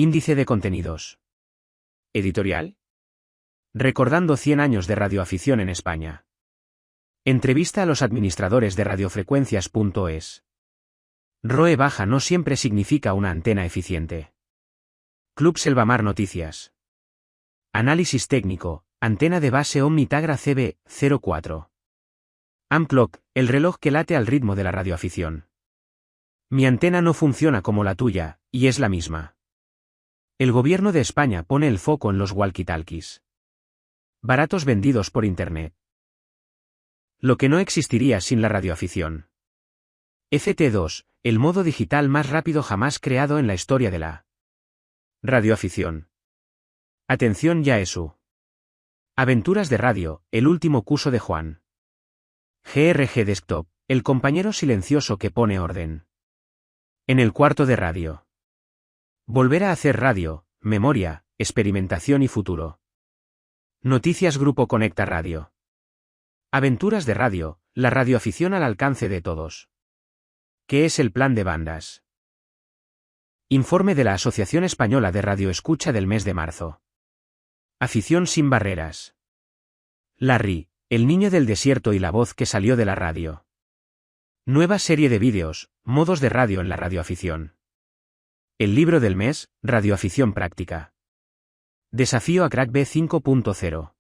Índice de contenidos. Editorial. Recordando 100 años de radioafición en España. Entrevista a los administradores de radiofrecuencias.es. ROE baja no siempre significa una antena eficiente. Club Selvamar Noticias. Análisis técnico, antena de base Omnitagra CB04. Amclock, el reloj que late al ritmo de la radioafición. Mi antena no funciona como la tuya, y es la misma. El gobierno de España pone el foco en los walkie-talkies. Baratos vendidos por Internet. Lo que no existiría sin la radioafición. FT2, el modo digital más rápido jamás creado en la historia de la radioafición. Atención Yaesu. Aventuras de radio, el último curso de Juan. GRG Desktop, el compañero silencioso que pone orden. En el cuarto de radio. Volver a hacer radio, memoria, experimentación y futuro. Noticias Grupo Conecta Radio. Aventuras de radio, la radioafición al alcance de todos. ¿Qué es el plan de bandas? Informe de la Asociación Española de Radioescucha del mes de marzo. Afición sin barreras. Larry, el niño del desierto y la voz que salió de la radio. Nueva serie de vídeos, modos de radio en la radioafición. El libro del mes, Radioafición Práctica. Desafío a Crack B 5.0.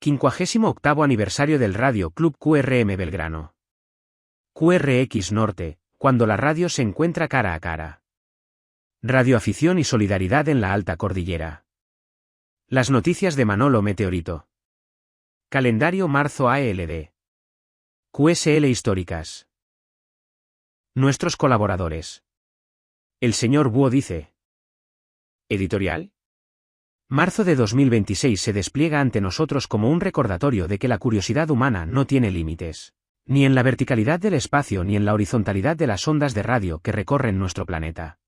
58º aniversario del Radio Club QRM Belgrano. QRX Norte, cuando la radio se encuentra cara a cara. Radioafición y solidaridad en la Alta Cordillera. Las noticias de Manolo Meteorito. Calendario marzo ALD. QSL Históricas. Nuestros colaboradores. El señor Búho dice. Editorial. Marzo de 2026 se despliega ante nosotros como un recordatorio de que la curiosidad humana no tiene límites, ni en la verticalidad del espacio ni en la horizontalidad de las ondas de radio que recorren nuestro planeta.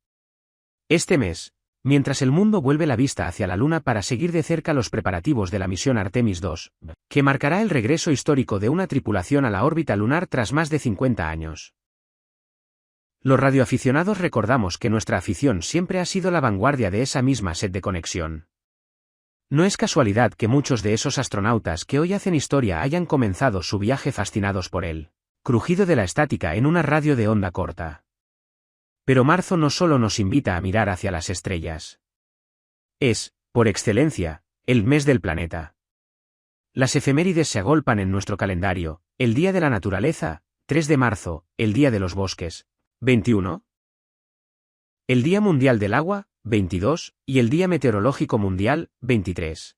Este mes, mientras el mundo vuelve la vista hacia la Luna para seguir de cerca los preparativos de la misión Artemis II, que marcará el regreso histórico de una tripulación a la órbita lunar tras más de 50 años. Los radioaficionados recordamos que nuestra afición siempre ha sido la vanguardia de esa misma sed de conexión. No es casualidad que muchos de esos astronautas que hoy hacen historia hayan comenzado su viaje fascinados por el crujido de la estática en una radio de onda corta. Pero marzo no solo nos invita a mirar hacia las estrellas. Es, por excelencia, el mes del planeta. Las efemérides se agolpan en nuestro calendario: el Día de la Naturaleza, 3 de marzo, el Día de los Bosques, 21. El Día Mundial del Agua, 22, y el Día Meteorológico Mundial, 23.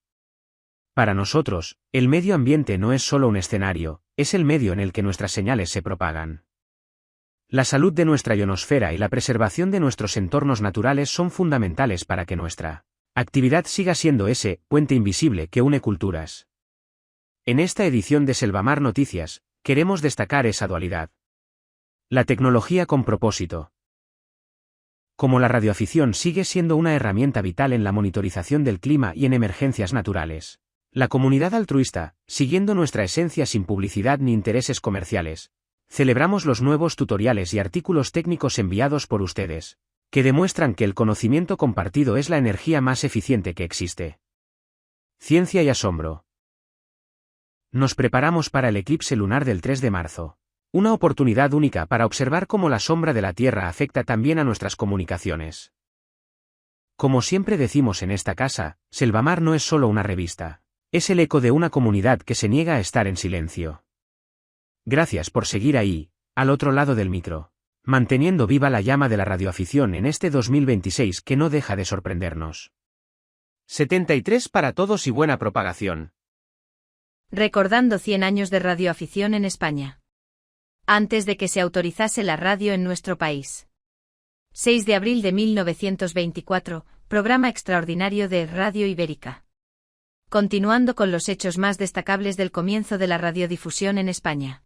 Para nosotros, el medio ambiente no es solo un escenario, es el medio en el que nuestras señales se propagan. La salud de nuestra ionosfera y la preservación de nuestros entornos naturales son fundamentales para que nuestra actividad siga siendo ese puente invisible que une culturas. En esta edición de Selvamar Noticias, queremos destacar esa dualidad. La tecnología con propósito. Como la radioafición sigue siendo una herramienta vital en la monitorización del clima y en emergencias naturales, la comunidad altruista, siguiendo nuestra esencia sin publicidad ni intereses comerciales, celebramos los nuevos tutoriales y artículos técnicos enviados por ustedes, que demuestran que el conocimiento compartido es la energía más eficiente que existe. Ciencia y asombro. Nos preparamos para el eclipse lunar del 3 de marzo. Una oportunidad única para observar cómo la sombra de la Tierra afecta también a nuestras comunicaciones. Como siempre decimos en esta casa, Selvamar no es solo una revista, es el eco de una comunidad que se niega a estar en silencio. Gracias por seguir ahí, al otro lado del micro, manteniendo viva la llama de la radioafición en este 2026 que no deja de sorprendernos. 73 para todos y buena propagación. Recordando 100 años de radioafición en España. Antes de que se autorizase la radio en nuestro país. 6 de abril de 1924, programa extraordinario de Radio Ibérica. Continuando con los hechos más destacables del comienzo de la radiodifusión en España.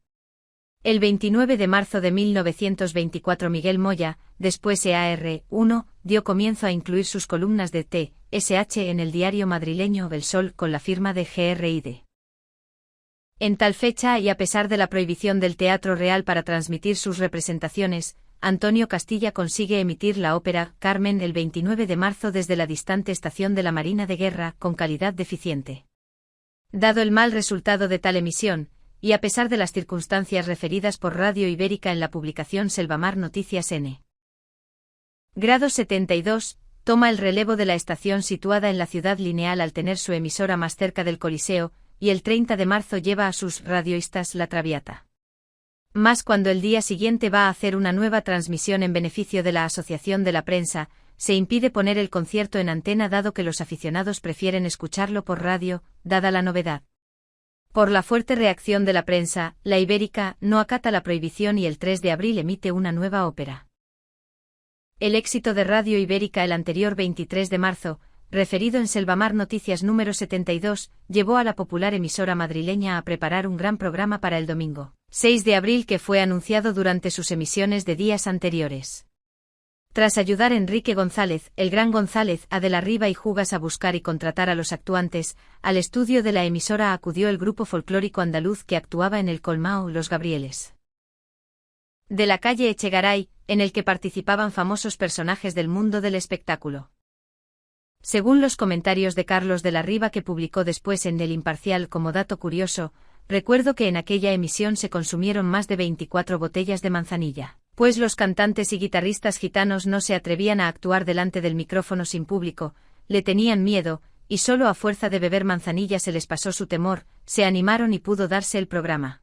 El 29 de marzo de 1924 Miguel Moya, después EAR1, dio comienzo a incluir sus columnas de TSH en el diario madrileño El Sol con la firma de GRID. En tal fecha y a pesar de la prohibición del Teatro Real para transmitir sus representaciones, Antonio Castilla consigue emitir la ópera Carmen el 29 de marzo desde la distante estación de la Marina de Guerra con calidad deficiente. Dado el mal resultado de tal emisión, y a pesar de las circunstancias referidas por Radio Ibérica en la publicación Selvamar Noticias N. Grado 72, toma el relevo de la estación situada en la Ciudad Lineal al tener su emisora más cerca del Coliseo, y el 30 de marzo lleva a sus radioistas La Traviata. Más cuando el día siguiente va a hacer una nueva transmisión en beneficio de la Asociación de la Prensa, se impide poner el concierto en antena dado que los aficionados prefieren escucharlo por radio, dada la novedad. Por la fuerte reacción de la prensa, la Ibérica no acata la prohibición y el 3 de abril emite una nueva ópera. El éxito de Radio Ibérica el anterior 23 de marzo, referido en Selvamar Noticias número 72, llevó a la popular emisora madrileña a preparar un gran programa para el domingo 6 de abril que fue anunciado durante sus emisiones de días anteriores. Tras ayudar Enrique González, el Gran González, a de la Riva y Jugas a buscar y contratar a los actuantes, al estudio de la emisora acudió el grupo folclórico andaluz que actuaba en el Colmao Los Gabrieles de la calle Echegaray, en el que participaban famosos personajes del mundo del espectáculo. Según los comentarios de Carlos de la Riva que publicó después en El Imparcial como dato curioso, recuerdo que en aquella emisión se consumieron más de 24 botellas de manzanilla, pues los cantantes y guitarristas gitanos no se atrevían a actuar delante del micrófono sin público, le tenían miedo, y solo a fuerza de beber manzanilla se les pasó su temor, se animaron y pudo darse el programa.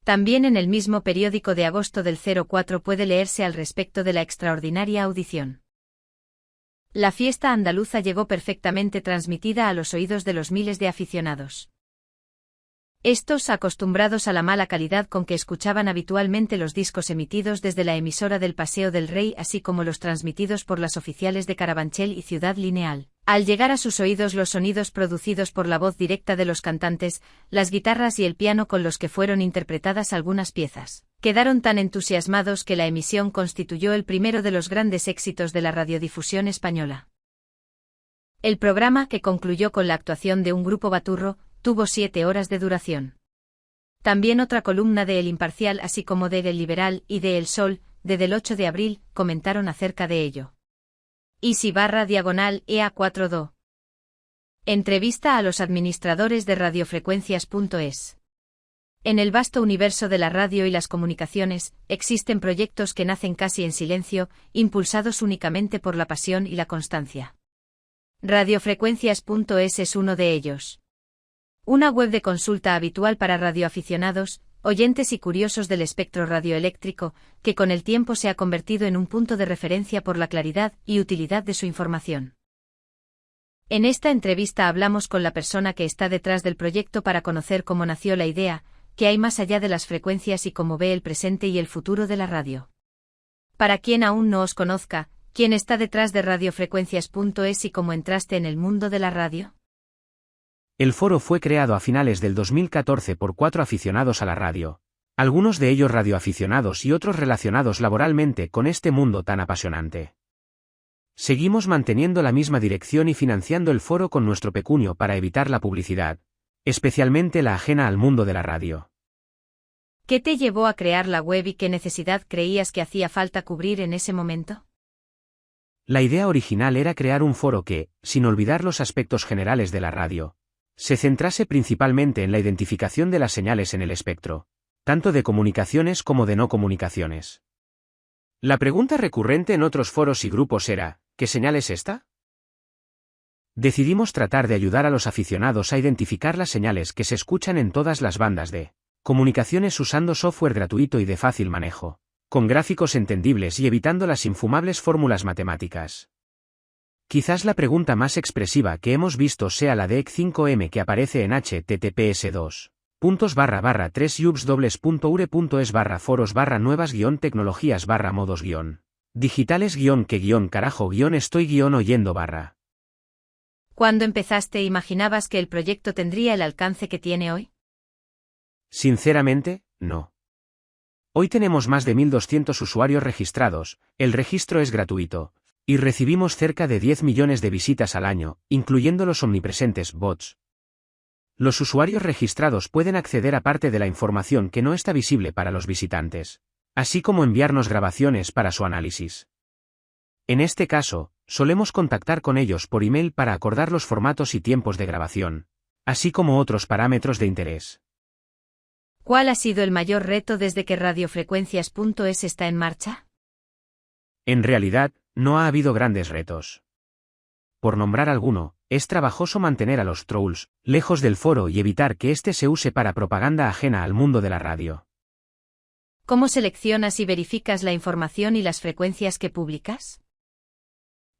También en el mismo periódico de agosto del 04 puede leerse al respecto de la extraordinaria audición. La fiesta andaluza llegó perfectamente transmitida a los oídos de los miles de aficionados. Estos, acostumbrados a la mala calidad con que escuchaban habitualmente los discos emitidos desde la emisora del Paseo del Rey así como los transmitidos por las oficiales de Carabanchel y Ciudad Lineal, al llegar a sus oídos los sonidos producidos por la voz directa de los cantantes, las guitarras y el piano con los que fueron interpretadas algunas piezas, quedaron tan entusiasmados que la emisión constituyó el primero de los grandes éxitos de la radiodifusión española. El programa, que concluyó con la actuación de un grupo baturro, tuvo 7 horas de duración. También otra columna de El Imparcial así como de El Liberal y de El Sol, desde el 8 de abril, comentaron acerca de ello. /EA4do. Entrevista a los administradores de radiofrecuencias.es. En el vasto universo de la radio y las comunicaciones, existen proyectos que nacen casi en silencio, impulsados únicamente por la pasión y la constancia. Radiofrecuencias.es es uno de ellos. Una web de consulta habitual para radioaficionados, oyentes y curiosos del espectro radioeléctrico, que con el tiempo se ha convertido en un punto de referencia por la claridad y utilidad de su información. En esta entrevista hablamos con la persona que está detrás del proyecto para conocer cómo nació la idea, qué hay más allá de las frecuencias y cómo ve el presente y el futuro de la radio. Para quien aún no os conozca, ¿quién está detrás de radiofrecuencias.es y cómo entraste en el mundo de la radio? El foro fue creado a finales del 2014 por 4 aficionados a la radio, algunos de ellos radioaficionados y otros relacionados laboralmente con este mundo tan apasionante. Seguimos manteniendo la misma dirección y financiando el foro con nuestro pecunio para evitar la publicidad, especialmente la ajena al mundo de la radio. ¿Qué te llevó a crear la web y qué necesidad creías que hacía falta cubrir en ese momento? La idea original era crear un foro que, sin olvidar los aspectos generales de la radio, se centrase principalmente en la identificación de las señales en el espectro, tanto de comunicaciones como de no comunicaciones. La pregunta recurrente en otros foros y grupos era, ¿qué señal es esta? Decidimos tratar de ayudar a los aficionados a identificar las señales que se escuchan en todas las bandas de comunicaciones usando software gratuito y de fácil manejo, con gráficos entendibles y evitando las infumables fórmulas matemáticas. Quizás la pregunta más expresiva que hemos visto sea la de EC5M que aparece en https://3ubs.ure.es/foros/nuevas-tecnologías-modos-que-carajo-estoy- ¿Cuándo empezaste imaginabas que el proyecto tendría el alcance que tiene hoy? Sinceramente, no. Hoy tenemos más de 1.200 usuarios registrados, el registro es gratuito, y recibimos cerca de 10 millones de visitas al año, incluyendo los omnipresentes bots. Los usuarios registrados pueden acceder a parte de la información que no está visible para los visitantes, así como enviarnos grabaciones para su análisis. En este caso, solemos contactar con ellos por email para acordar los formatos y tiempos de grabación, así como otros parámetros de interés. ¿Cuál ha sido el mayor reto desde que radiofrecuencias.es está en marcha? En realidad, no ha habido grandes retos. Por nombrar alguno, es trabajoso mantener a los trolls lejos del foro y evitar que éste se use para propaganda ajena al mundo de la radio. ¿Cómo seleccionas y verificas la información y las frecuencias que publicas?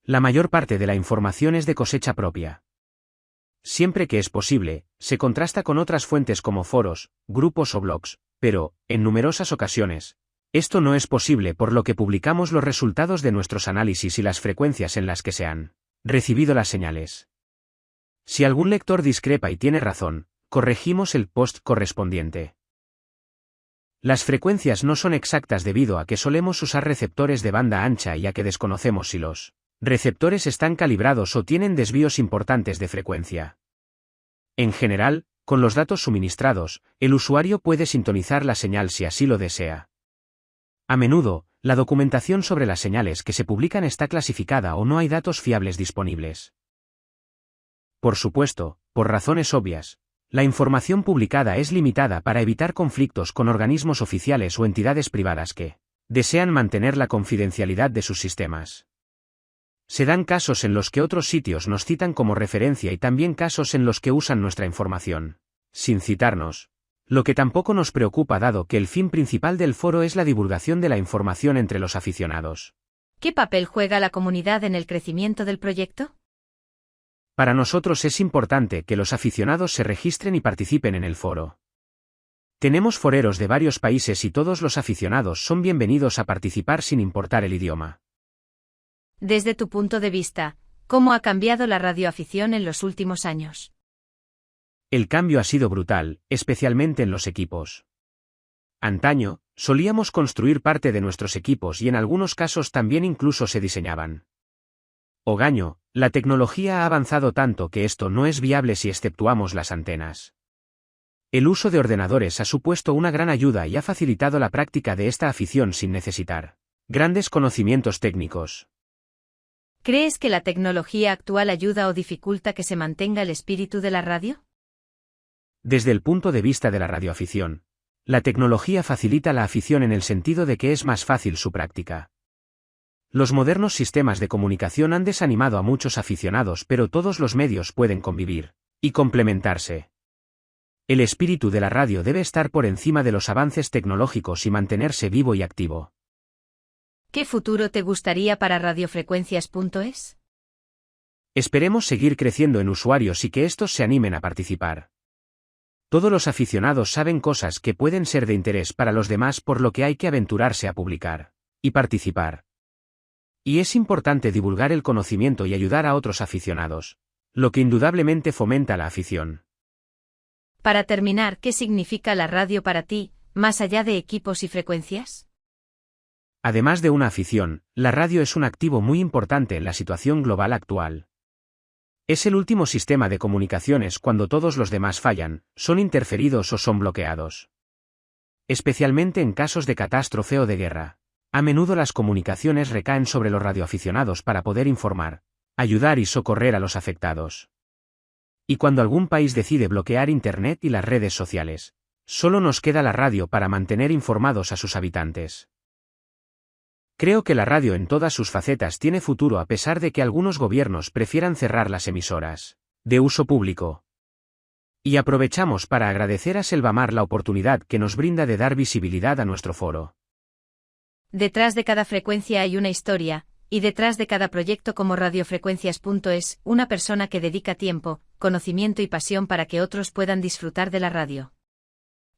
La mayor parte de la información es de cosecha propia. Siempre que es posible, se contrasta con otras fuentes como foros, grupos o blogs, pero, en numerosas ocasiones, esto no es posible por lo que publicamos los resultados de nuestros análisis y las frecuencias en las que se han recibido las señales. Si algún lector discrepa y tiene razón, corregimos el post correspondiente. Las frecuencias no son exactas debido a que solemos usar receptores de banda ancha y a que desconocemos si los receptores están calibrados o tienen desvíos importantes de frecuencia. En general, con los datos suministrados, el usuario puede sintonizar la señal si así lo desea. A menudo, la documentación sobre las señales que se publican está clasificada o no hay datos fiables disponibles. Por supuesto, por razones obvias, la información publicada es limitada para evitar conflictos con organismos oficiales o entidades privadas que desean mantener la confidencialidad de sus sistemas. Se dan casos en los que otros sitios nos citan como referencia y también casos en los que usan nuestra información, sin citarnos, lo que tampoco nos preocupa dado que el fin principal del foro es la divulgación de la información entre los aficionados. ¿Qué papel juega la comunidad en el crecimiento del proyecto? Para nosotros es importante que los aficionados se registren y participen en el foro. Tenemos foreros de varios países y todos los aficionados son bienvenidos a participar sin importar el idioma. Desde tu punto de vista, ¿cómo ha cambiado la radioafición en los últimos años? El cambio ha sido brutal, especialmente en los equipos. Antaño, solíamos construir parte de nuestros equipos y en algunos casos también incluso se diseñaban. Ogaño, la tecnología ha avanzado tanto que esto no es viable si exceptuamos las antenas. El uso de ordenadores ha supuesto una gran ayuda y ha facilitado la práctica de esta afición sin necesitar grandes conocimientos técnicos. ¿Crees que la tecnología actual ayuda o dificulta que se mantenga el espíritu de la radio? Desde el punto de vista de la radioafición, la tecnología facilita la afición en el sentido de que es más fácil su práctica. Los modernos sistemas de comunicación han desanimado a muchos aficionados, pero todos los medios pueden convivir y complementarse. El espíritu de la radio debe estar por encima de los avances tecnológicos y mantenerse vivo y activo. ¿Qué futuro te gustaría para radiofrecuencias.es? Esperemos seguir creciendo en usuarios y que estos se animen a participar. Todos los aficionados saben cosas que pueden ser de interés para los demás, por lo que hay que aventurarse a publicar y participar. Y es importante divulgar el conocimiento y ayudar a otros aficionados, lo que indudablemente fomenta la afición. Para terminar, ¿qué significa la radio para ti, más allá de equipos y frecuencias? Además de una afición, la radio es un activo muy importante en la situación global actual. Es el último sistema de comunicaciones cuando todos los demás fallan, son interferidos o son bloqueados. Especialmente en casos de catástrofe o de guerra. A menudo las comunicaciones recaen sobre los radioaficionados para poder informar, ayudar y socorrer a los afectados. Y cuando algún país decide bloquear Internet y las redes sociales, solo nos queda la radio para mantener informados a sus habitantes. Creo que la radio en todas sus facetas tiene futuro a pesar de que algunos gobiernos prefieran cerrar las emisoras de uso público. Y aprovechamos para agradecer a Selvamar la oportunidad que nos brinda de dar visibilidad a nuestro foro. Detrás de cada frecuencia hay una historia, y detrás de cada proyecto como radiofrecuencias.es, una persona que dedica tiempo, conocimiento y pasión para que otros puedan disfrutar de la radio.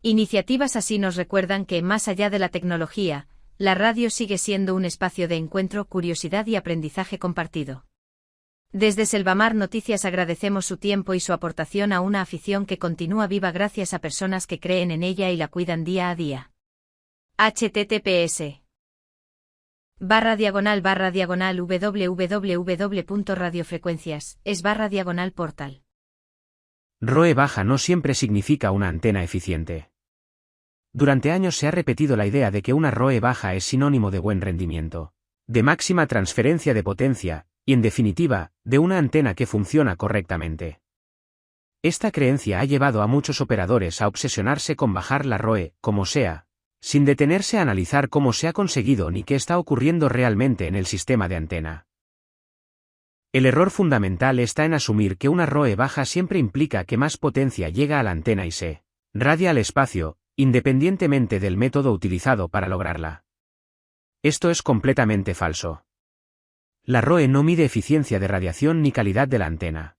Iniciativas así nos recuerdan que, más allá de la tecnología, la radio sigue siendo un espacio de encuentro, curiosidad y aprendizaje compartido. Desde Selvamar Noticias agradecemos su tiempo y su aportación a una afición que continúa viva gracias a personas que creen en ella y la cuidan día a día. https:///diagonal www.radiofrecuencias.es/portal. ROE baja no siempre significa una antena eficiente. Durante años se ha repetido la idea de que una ROE baja es sinónimo de buen rendimiento, de máxima transferencia de potencia, y en definitiva, de una antena que funciona correctamente. Esta creencia ha llevado a muchos operadores a obsesionarse con bajar la ROE, como sea, sin detenerse a analizar cómo se ha conseguido ni qué está ocurriendo realmente en el sistema de antena. El error fundamental está en asumir que una ROE baja siempre implica que más potencia llega a la antena y se radia al espacio, independientemente del método utilizado para lograrla. Esto es completamente falso. La ROE no mide eficiencia de radiación ni calidad de la antena.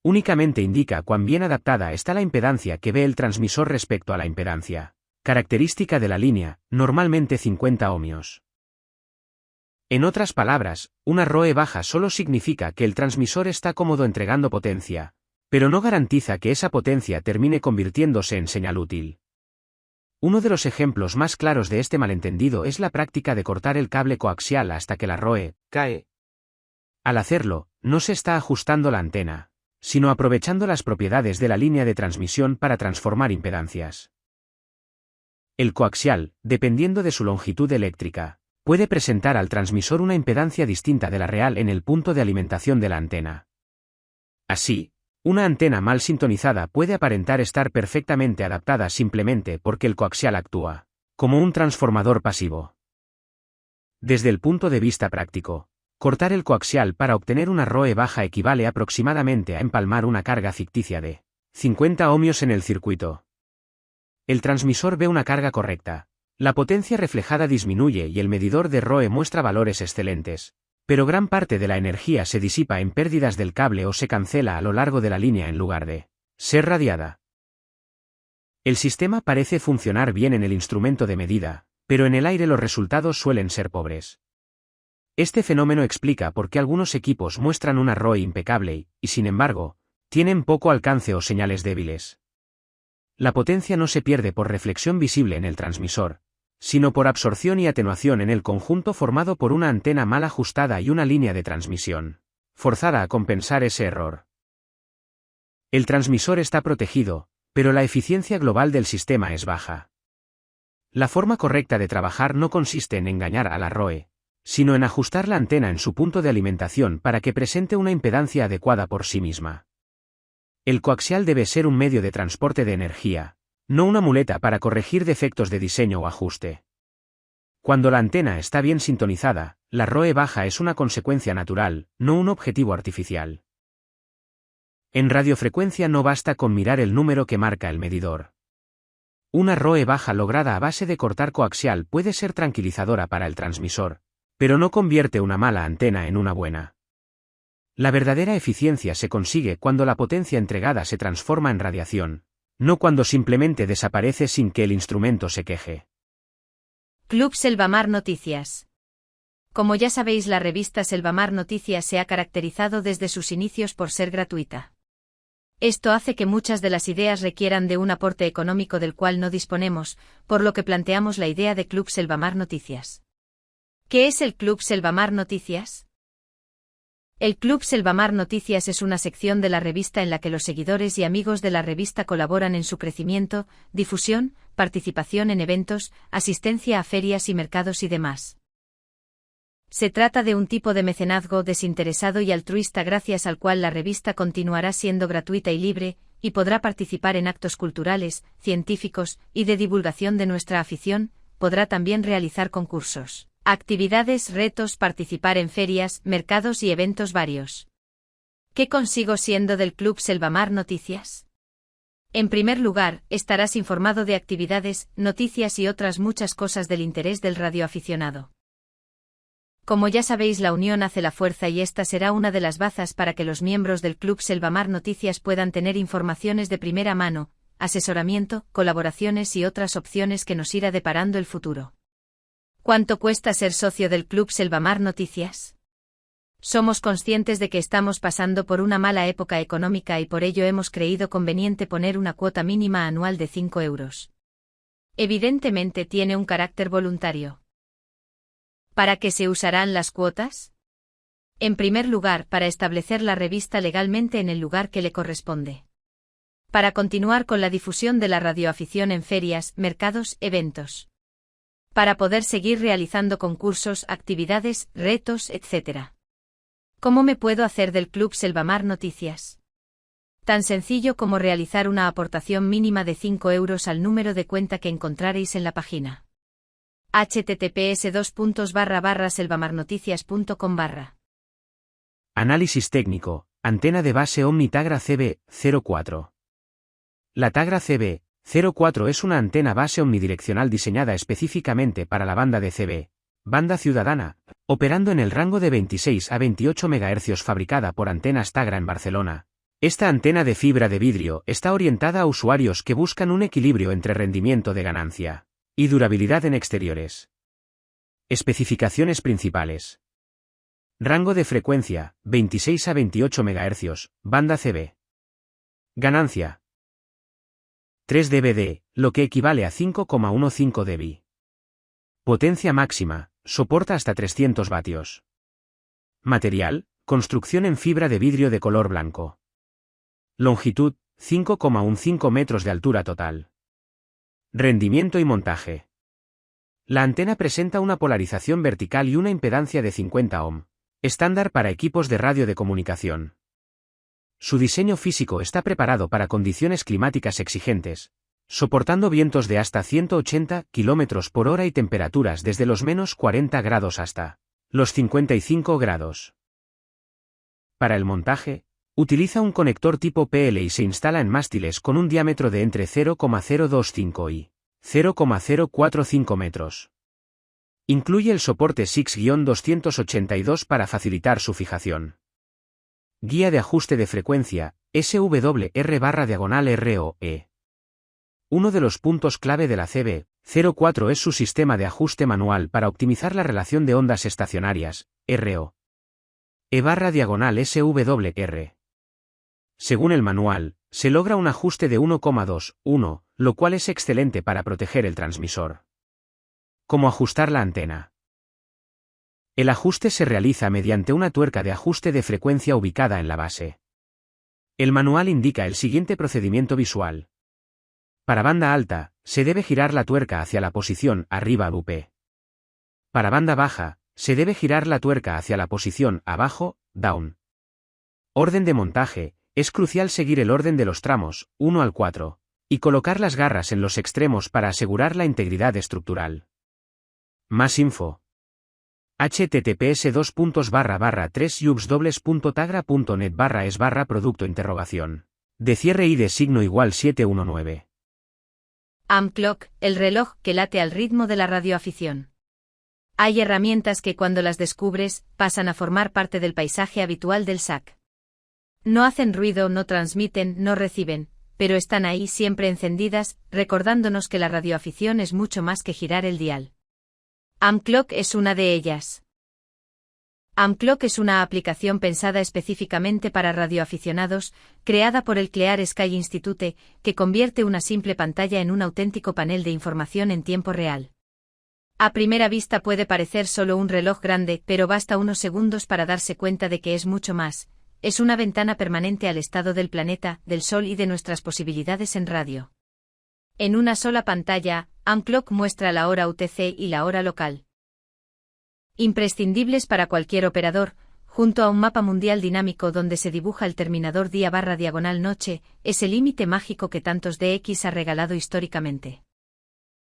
Únicamente indica cuán bien adaptada está la impedancia que ve el transmisor respecto a la impedancia característica de la línea, normalmente 50 ohmios. En otras palabras, una ROE baja solo significa que el transmisor está cómodo entregando potencia, pero no garantiza que esa potencia termine convirtiéndose en señal útil. Uno de los ejemplos más claros de este malentendido es la práctica de cortar el cable coaxial hasta que la ROE cae. Al hacerlo, no se está ajustando la antena, sino aprovechando las propiedades de la línea de transmisión para transformar impedancias. El coaxial, dependiendo de su longitud eléctrica, puede presentar al transmisor una impedancia distinta de la real en el punto de alimentación de la antena. Así, una antena mal sintonizada puede aparentar estar perfectamente adaptada simplemente porque el coaxial actúa como un transformador pasivo. Desde el punto de vista práctico, cortar el coaxial para obtener una ROE baja equivale aproximadamente a empalmar una carga ficticia de 50 ohmios en el circuito. El transmisor ve una carga correcta, la potencia reflejada disminuye y el medidor de ROE muestra valores excelentes, pero gran parte de la energía se disipa en pérdidas del cable o se cancela a lo largo de la línea en lugar de ser radiada. El sistema parece funcionar bien en el instrumento de medida, pero en el aire los resultados suelen ser pobres. Este fenómeno explica por qué algunos equipos muestran una ROE impecable y, sin embargo, tienen poco alcance o señales débiles. La potencia no se pierde por reflexión visible en el transmisor, sino por absorción y atenuación en el conjunto formado por una antena mal ajustada y una línea de transmisión forzada a compensar ese error. El transmisor está protegido, pero la eficiencia global del sistema es baja. La forma correcta de trabajar no consiste en engañar a la ROE, sino en ajustar la antena en su punto de alimentación para que presente una impedancia adecuada por sí misma. El coaxial debe ser un medio de transporte de energía, no una muleta para corregir defectos de diseño o ajuste. Cuando la antena está bien sintonizada, la ROE baja es una consecuencia natural, no un objetivo artificial. En radiofrecuencia no basta con mirar el número que marca el medidor. Una ROE baja lograda a base de cortar coaxial puede ser tranquilizadora para el transmisor, pero no convierte una mala antena en una buena. La verdadera eficiencia se consigue cuando la potencia entregada se transforma en radiación, no cuando simplemente desaparece sin que el instrumento se queje. Club Selvamar Noticias. Como ya sabéis, la revista Selvamar Noticias se ha caracterizado desde sus inicios por ser gratuita. Esto hace que muchas de las ideas requieran de un aporte económico del cual no disponemos, por lo que planteamos la idea de Club Selvamar Noticias. ¿Qué es el Club Selvamar Noticias? El Club Selvamar Noticias es una sección de la revista en la que los seguidores y amigos de la revista colaboran en su crecimiento, difusión, participación en eventos, asistencia a ferias y mercados y demás. Se trata de un tipo de mecenazgo desinteresado y altruista gracias al cual la revista continuará siendo gratuita y libre, y podrá participar en actos culturales, científicos y de divulgación de nuestra afición, podrá también realizar concursos, actividades, retos, participar en ferias, mercados y eventos varios. ¿Qué consigo siendo del Club Selvamar Noticias? En primer lugar, estarás informado de actividades, noticias y otras muchas cosas del interés del radioaficionado. Como ya sabéis, la unión hace la fuerza y esta será una de las bazas para que los miembros del Club Selvamar Noticias puedan tener informaciones de primera mano, asesoramiento, colaboraciones y otras opciones que nos irá deparando el futuro. ¿Cuánto cuesta ser socio del Club Selvamar Noticias? Somos conscientes de que estamos pasando por una mala época económica y por ello hemos creído conveniente poner una cuota mínima anual de 5 euros. Evidentemente tiene un carácter voluntario. ¿Para qué se usarán las cuotas? En primer lugar, para establecer la revista legalmente en el lugar que le corresponde. para continuar con la difusión de la radioafición en ferias, mercados, eventos. Para poder seguir realizando concursos, actividades, retos, etc. ¿Cómo me puedo hacer del Club Selvamar Noticias? Tan sencillo como realizar una aportación mínima de 5 euros al número de cuenta que encontraréis en la página. https://selvamarnoticias.com/. Análisis técnico, antena de base Omni Tagra CB04. La Tagra CB04 es una antena base omnidireccional diseñada específicamente para la banda de CB, banda ciudadana, operando en el rango de 26 a 28 MHz fabricada por Antenas Tagra en Barcelona. Esta antena de fibra de vidrio está orientada a usuarios que buscan un equilibrio entre rendimiento de ganancia y durabilidad en exteriores. Especificaciones principales. Rango de frecuencia, 26 a 28 MHz, banda CB. Ganancia. 3 dB, lo que equivale a 5,15 dB. Potencia máxima, soporta hasta 300 vatios. Material, construcción en fibra de vidrio de color blanco. Longitud, 5,15 metros de altura total. Rendimiento y montaje. La antena presenta una polarización vertical y una impedancia de 50 ohm, estándar para equipos de radio de comunicación. Su diseño físico está preparado para condiciones climáticas exigentes, soportando vientos de hasta 180 km por hora y temperaturas desde los menos 40 grados hasta los 55 grados. Para el montaje, utiliza un conector tipo PL y se instala en mástiles con un diámetro de entre 0,025 y 0,045 metros. Incluye el soporte SIX-282 para facilitar su fijación. Guía de ajuste de frecuencia, SWR/ROE. Uno de los puntos clave de la CB04 es su sistema de ajuste manual para optimizar la relación de ondas estacionarias, RO. E/SWR. Según el manual, se logra un ajuste de 1,21, lo cual es excelente para proteger el transmisor. ¿Cómo ajustar la antena? El ajuste se realiza mediante una tuerca de ajuste de frecuencia ubicada en la base. El manual indica el siguiente procedimiento visual. Para banda alta, se debe girar la tuerca hacia la posición arriba UP. Para banda baja, se debe girar la tuerca hacia la posición abajo, down. Orden de montaje. Es crucial seguir el orden de los tramos, 1 al 4, y colocar las garras en los extremos para asegurar la integridad estructural. Más info. https://3yubs.tagra.net/es/producto. De cierre y de signo igual 719. Amclock, el reloj que late al ritmo de la radioafición. Hay herramientas que cuando las descubres, pasan a formar parte del paisaje habitual del SAC. No hacen ruido, no transmiten, no reciben, pero están ahí siempre encendidas, recordándonos que la radioafición es mucho más que girar el dial. Amclock es una de ellas. Amclock es una aplicación pensada específicamente para radioaficionados, creada por el Clear Sky Institute, que convierte una simple pantalla en un auténtico panel de información en tiempo real. A primera vista puede parecer solo un reloj grande, pero basta unos segundos para darse cuenta de que es mucho más. Es una ventana permanente al estado del planeta, del Sol y de nuestras posibilidades en radio. En una sola pantalla, Amclock muestra la hora UTC y la hora local. Imprescindibles para cualquier operador, junto a un mapa mundial dinámico donde se dibuja el terminador día/noche, ese límite mágico que tantos DX ha regalado históricamente.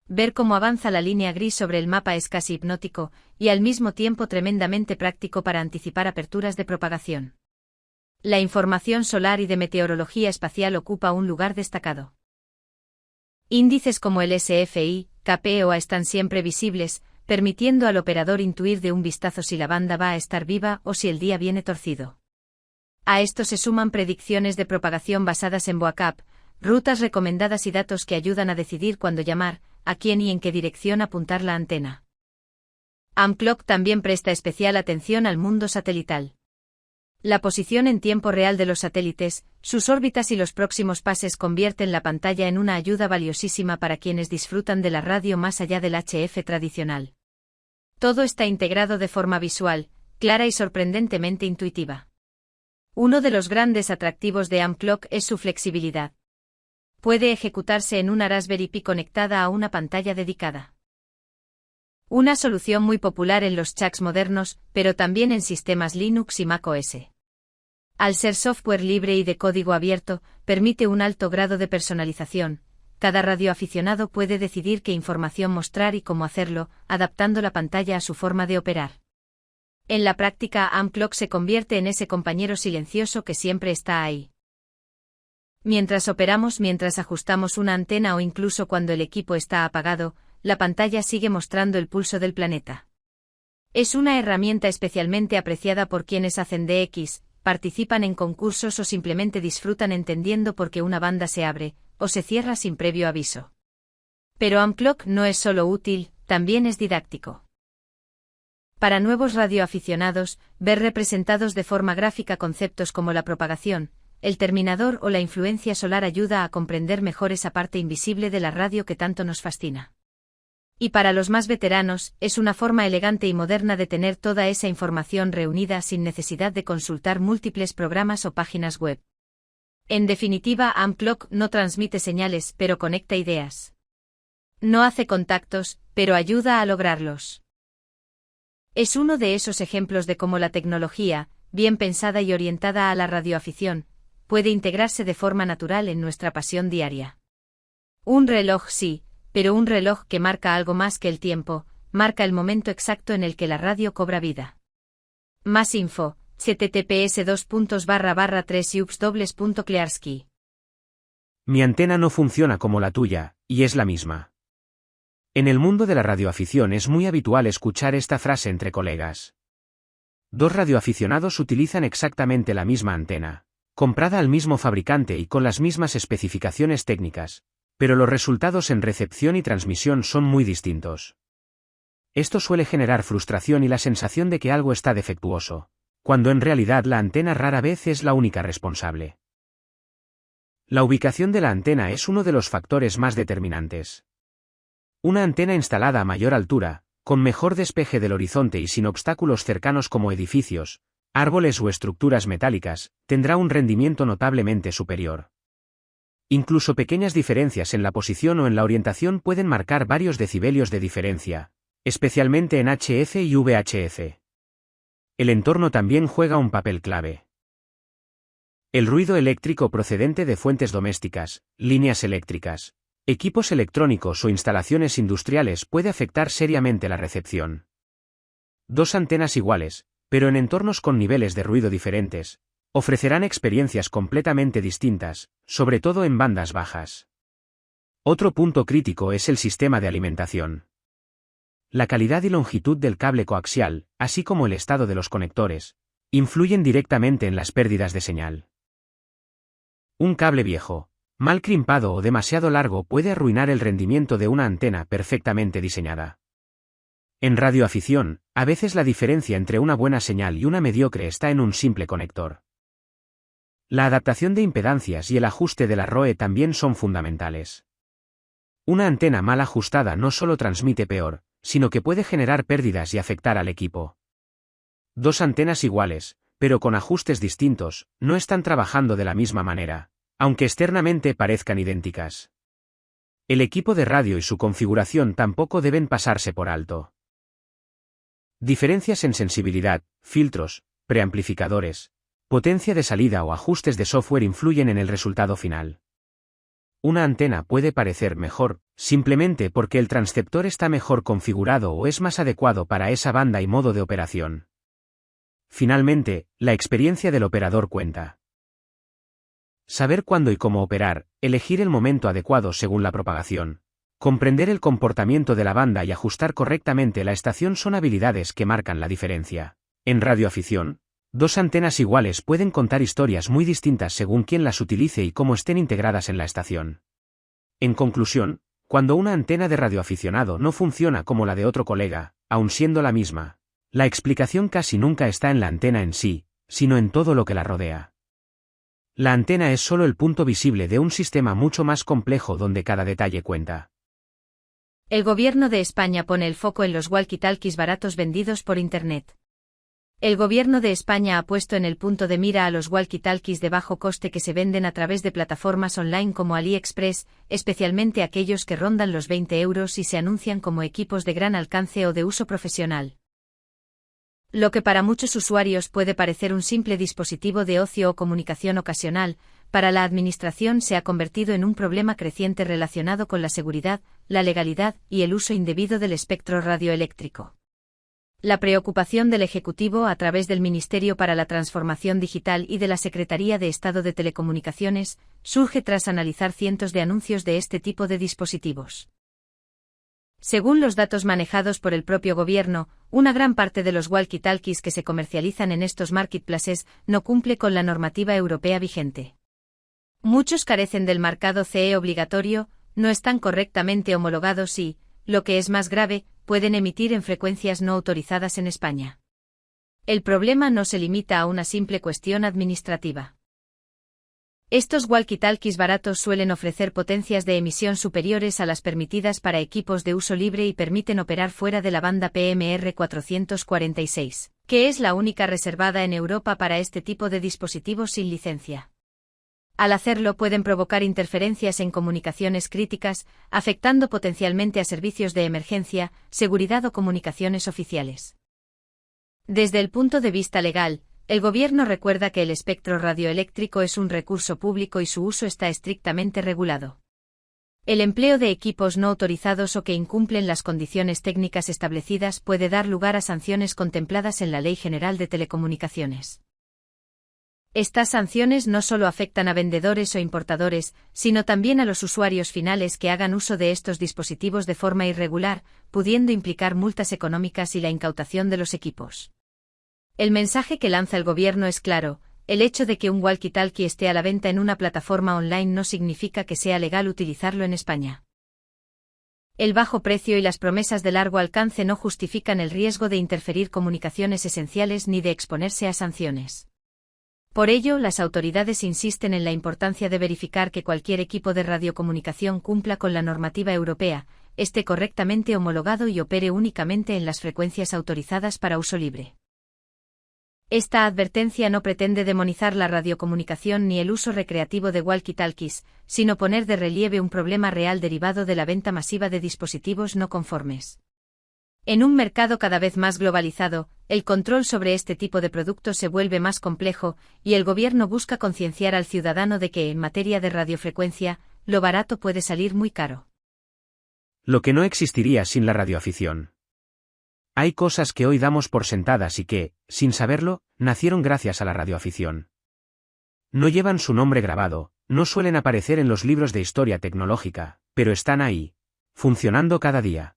Ver cómo avanza la línea gris sobre el mapa es casi hipnótico, y al mismo tiempo tremendamente práctico para anticipar aperturas de propagación. La información solar y de meteorología espacial ocupa un lugar destacado. Índices como el SFI, KPOA están siempre visibles, permitiendo al operador intuir de un vistazo si la banda va a estar viva o si el día viene torcido. A esto se suman predicciones de propagación basadas en WACAP, rutas recomendadas y datos que ayudan a decidir cuándo llamar, a quién y en qué dirección apuntar la antena. Amclock también presta especial atención al mundo satelital. La posición en tiempo real de los satélites, sus órbitas y los próximos pases convierten la pantalla en una ayuda valiosísima para quienes disfrutan de la radio más allá del HF tradicional. Todo está integrado de forma visual, clara y sorprendentemente intuitiva. Uno de los grandes atractivos de Amclock es su flexibilidad. puede ejecutarse en una Raspberry Pi conectada a una pantalla dedicada. Una solución muy popular en los Chucks modernos, pero también en sistemas Linux y macOS. Al ser software libre y de código abierto, permite un alto grado de personalización. Cada radioaficionado puede decidir qué información mostrar y cómo hacerlo, adaptando la pantalla a su forma de operar. En la práctica, AmpClock se convierte en ese compañero silencioso que siempre está ahí. Mientras operamos, mientras ajustamos una antena o incluso cuando el equipo está apagado, la pantalla sigue mostrando el pulso del planeta. Es una herramienta especialmente apreciada por quienes hacen DX, participan en concursos o simplemente disfrutan entendiendo por qué una banda se abre o se cierra sin previo aviso. Pero AmpClock no es solo útil, también es didáctico. Para nuevos radioaficionados, ver representados de forma gráfica conceptos como la propagación, el terminador o la influencia solar ayuda a comprender mejor esa parte invisible de la radio que tanto nos fascina. Y para los más veteranos, es una forma elegante y moderna de tener toda esa información reunida sin necesidad de consultar múltiples programas o páginas web. En definitiva, AmpClock no transmite señales, pero conecta ideas. No hace contactos, pero ayuda a lograrlos. Es uno de esos ejemplos de cómo la tecnología, bien pensada y orientada a la radioafición, puede integrarse de forma natural en nuestra pasión diaria. Un reloj sí, pero un reloj que marca algo más que el tiempo, marca el momento exacto en el que la radio cobra vida. Más info, https://3ups:// Mi antena no funciona como la tuya, y es la misma. En el mundo de la radioafición es muy habitual escuchar esta frase entre colegas. Dos radioaficionados utilizan exactamente la misma antena, comprada al mismo fabricante y con las mismas especificaciones técnicas, pero los resultados en recepción y transmisión son muy distintos. Esto suele generar frustración y la sensación de que algo está defectuoso, cuando en realidad la antena rara vez es la única responsable. La ubicación de la antena es uno de los factores más determinantes. Una antena instalada a mayor altura, con mejor despeje del horizonte y sin obstáculos cercanos como edificios, árboles o estructuras metálicas, tendrá un rendimiento notablemente superior. Incluso pequeñas diferencias en la posición o en la orientación pueden marcar varios decibelios de diferencia, especialmente en HF y VHF. El entorno también juega un papel clave. El ruido eléctrico procedente de fuentes domésticas, líneas eléctricas, equipos electrónicos o instalaciones industriales puede afectar seriamente la recepción. Dos antenas iguales, pero en entornos con niveles de ruido diferentes, ofrecerán experiencias completamente distintas, sobre todo en bandas bajas. Otro punto crítico es el sistema de alimentación. La calidad y longitud del cable coaxial, así como el estado de los conectores, influyen directamente en las pérdidas de señal. Un cable viejo, mal crimpado o demasiado largo puede arruinar el rendimiento de una antena perfectamente diseñada. En radioafición, a veces la diferencia entre una buena señal y una mediocre está en un simple conector. La adaptación de impedancias y el ajuste de la ROE también son fundamentales. Una antena mal ajustada no solo transmite peor, sino que puede generar pérdidas y afectar al equipo. Dos antenas iguales, pero con ajustes distintos, no están trabajando de la misma manera, aunque externamente parezcan idénticas. El equipo de radio y su configuración tampoco deben pasarse por alto. Diferencias en sensibilidad, filtros, preamplificadores, potencia de salida o ajustes de software influyen en el resultado final. Una antena puede parecer mejor, simplemente porque el transceptor está mejor configurado o es más adecuado para esa banda y modo de operación. Finalmente, la experiencia del operador cuenta. Saber cuándo y cómo operar, elegir el momento adecuado según la propagación, comprender el comportamiento de la banda y ajustar correctamente la estación son habilidades que marcan la diferencia. En radioafición, dos antenas iguales pueden contar historias muy distintas según quién las utilice y cómo estén integradas en la estación. En conclusión, cuando una antena de radioaficionado no funciona como la de otro colega, aun siendo la misma, la explicación casi nunca está en la antena en sí, sino en todo lo que la rodea. La antena es solo el punto visible de un sistema mucho más complejo donde cada detalle cuenta. El gobierno de España pone el foco en los walkie-talkies baratos vendidos por Internet. El gobierno de España ha puesto en el punto de mira a los walkie-talkies de bajo coste que se venden a través de plataformas online como AliExpress, especialmente aquellos que rondan los 20 euros y se anuncian como equipos de gran alcance o de uso profesional. Lo que para muchos usuarios puede parecer un simple dispositivo de ocio o comunicación ocasional, para la Administración se ha convertido en un problema creciente relacionado con la seguridad, la legalidad y el uso indebido del espectro radioeléctrico. La preocupación del Ejecutivo a través del Ministerio para la Transformación Digital y de la Secretaría de Estado de Telecomunicaciones surge tras analizar cientos de anuncios de este tipo de dispositivos. Según los datos manejados por el propio gobierno, una gran parte de los walkie-talkies que se comercializan en estos marketplaces no cumple con la normativa europea vigente. Muchos carecen del marcado CE obligatorio, no están correctamente homologados y, lo que es más grave, pueden emitir en frecuencias no autorizadas en España. El problema no se limita a una simple cuestión administrativa. Estos walkie-talkies baratos suelen ofrecer potencias de emisión superiores a las permitidas para equipos de uso libre y permiten operar fuera de la banda PMR 446, que es la única reservada en Europa para este tipo de dispositivos sin licencia. Al hacerlo pueden provocar interferencias en comunicaciones críticas, afectando potencialmente a servicios de emergencia, seguridad o comunicaciones oficiales. Desde el punto de vista legal, el Gobierno recuerda que el espectro radioeléctrico es un recurso público y su uso está estrictamente regulado. El empleo de equipos no autorizados o que incumplen las condiciones técnicas establecidas puede dar lugar a sanciones contempladas en la Ley General de Telecomunicaciones. Estas sanciones no solo afectan a vendedores o importadores, sino también a los usuarios finales que hagan uso de estos dispositivos de forma irregular, pudiendo implicar multas económicas y la incautación de los equipos. El mensaje que lanza el Gobierno es claro: el hecho de que un walkie-talkie esté a la venta en una plataforma online no significa que sea legal utilizarlo en España. El bajo precio y las promesas de largo alcance no justifican el riesgo de interferir comunicaciones esenciales ni de exponerse a sanciones. Por ello, las autoridades insisten en la importancia de verificar que cualquier equipo de radiocomunicación cumpla con la normativa europea, esté correctamente homologado y opere únicamente en las frecuencias autorizadas para uso libre. Esta advertencia no pretende demonizar la radiocomunicación ni el uso recreativo de walkie-talkies, sino poner de relieve un problema real derivado de la venta masiva de dispositivos no conformes. En un mercado cada vez más globalizado, el control sobre este tipo de productos se vuelve más complejo, y el Gobierno busca concienciar al ciudadano de que, en materia de radiofrecuencia, lo barato puede salir muy caro. Lo que no existiría sin la radioafición. Hay cosas que hoy damos por sentadas y que, sin saberlo, nacieron gracias a la radioafición. No llevan su nombre grabado, no suelen aparecer en los libros de historia tecnológica, pero están ahí, funcionando cada día.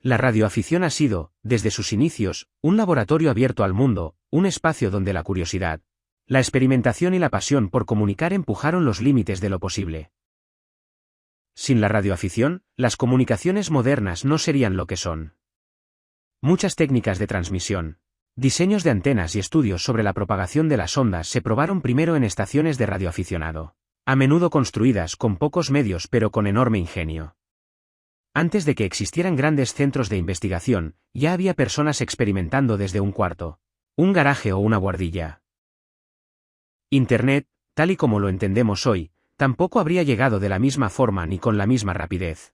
La radioafición ha sido, desde sus inicios, un laboratorio abierto al mundo, un espacio donde la curiosidad, la experimentación y la pasión por comunicar empujaron los límites de lo posible. Sin la radioafición, las comunicaciones modernas no serían lo que son. Muchas técnicas de transmisión, diseños de antenas y estudios sobre la propagación de las ondas se probaron primero en estaciones de radioaficionado, a menudo construidas con pocos medios pero con enorme ingenio. Antes de que existieran grandes centros de investigación, ya había personas experimentando desde un cuarto, un garaje o una buhardilla. Internet, tal y como lo entendemos hoy, tampoco habría llegado de la misma forma ni con la misma rapidez.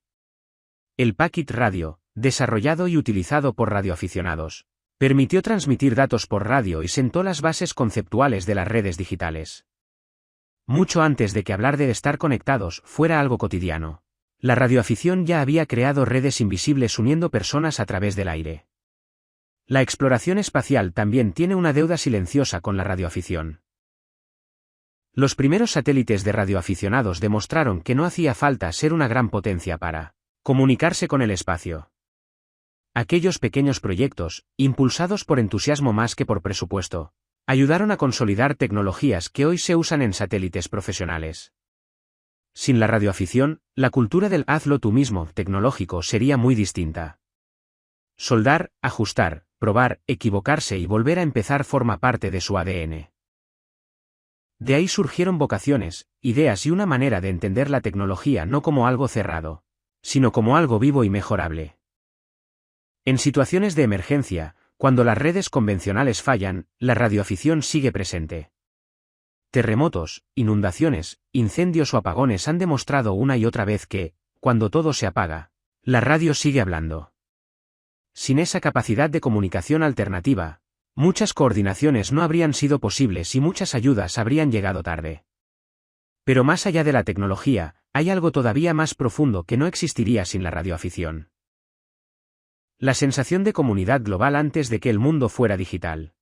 El packet radio, desarrollado y utilizado por radioaficionados, permitió transmitir datos por radio y sentó las bases conceptuales de las redes digitales. Mucho antes de que hablar de estar conectados fuera algo cotidiano, la radioafición ya había creado redes invisibles uniendo personas a través del aire. La exploración espacial también tiene una deuda silenciosa con la radioafición. Los primeros satélites de radioaficionados demostraron que no hacía falta ser una gran potencia para comunicarse con el espacio. Aquellos pequeños proyectos, impulsados por entusiasmo más que por presupuesto, ayudaron a consolidar tecnologías que hoy se usan en satélites profesionales. Sin la radioafición, la cultura del hazlo tú mismo tecnológico sería muy distinta. Soldar, ajustar, probar, equivocarse y volver a empezar forma parte de su ADN. De ahí surgieron vocaciones, ideas y una manera de entender la tecnología no como algo cerrado, sino como algo vivo y mejorable. En situaciones de emergencia, cuando las redes convencionales fallan, la radioafición sigue presente. Terremotos, inundaciones, incendios o apagones han demostrado una y otra vez que, cuando todo se apaga, la radio sigue hablando. Sin esa capacidad de comunicación alternativa, muchas coordinaciones no habrían sido posibles y muchas ayudas habrían llegado tarde. Pero más allá de la tecnología, hay algo todavía más profundo que no existiría sin la radioafición. La sensación de comunidad global antes de que el mundo fuera digital.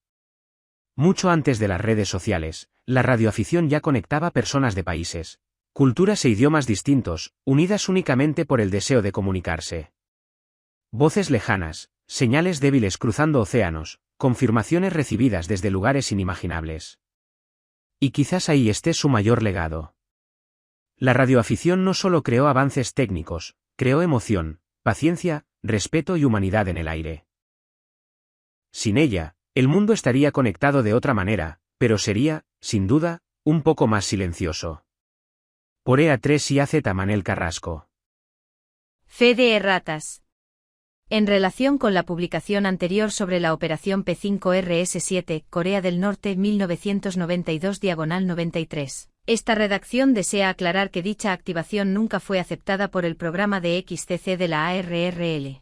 Mucho antes de las redes sociales, la radioafición ya conectaba personas de países, culturas e idiomas distintos, unidas únicamente por el deseo de comunicarse. Voces lejanas, señales débiles cruzando océanos, confirmaciones recibidas desde lugares inimaginables. Y quizás ahí esté su mayor legado. La radioafición no solo creó avances técnicos, creó emoción, paciencia, respeto y humanidad en el aire. Sin ella, el mundo estaría conectado de otra manera, pero sería, sin duda, un poco más silencioso. Por EA3 y AZ Manel Carrasco. Fe de erratas. En relación con la publicación anterior sobre la operación P5RS7, Corea del Norte 1992/93, esta redacción desea aclarar que dicha activación nunca fue aceptada por el programa de XCC de la ARRL.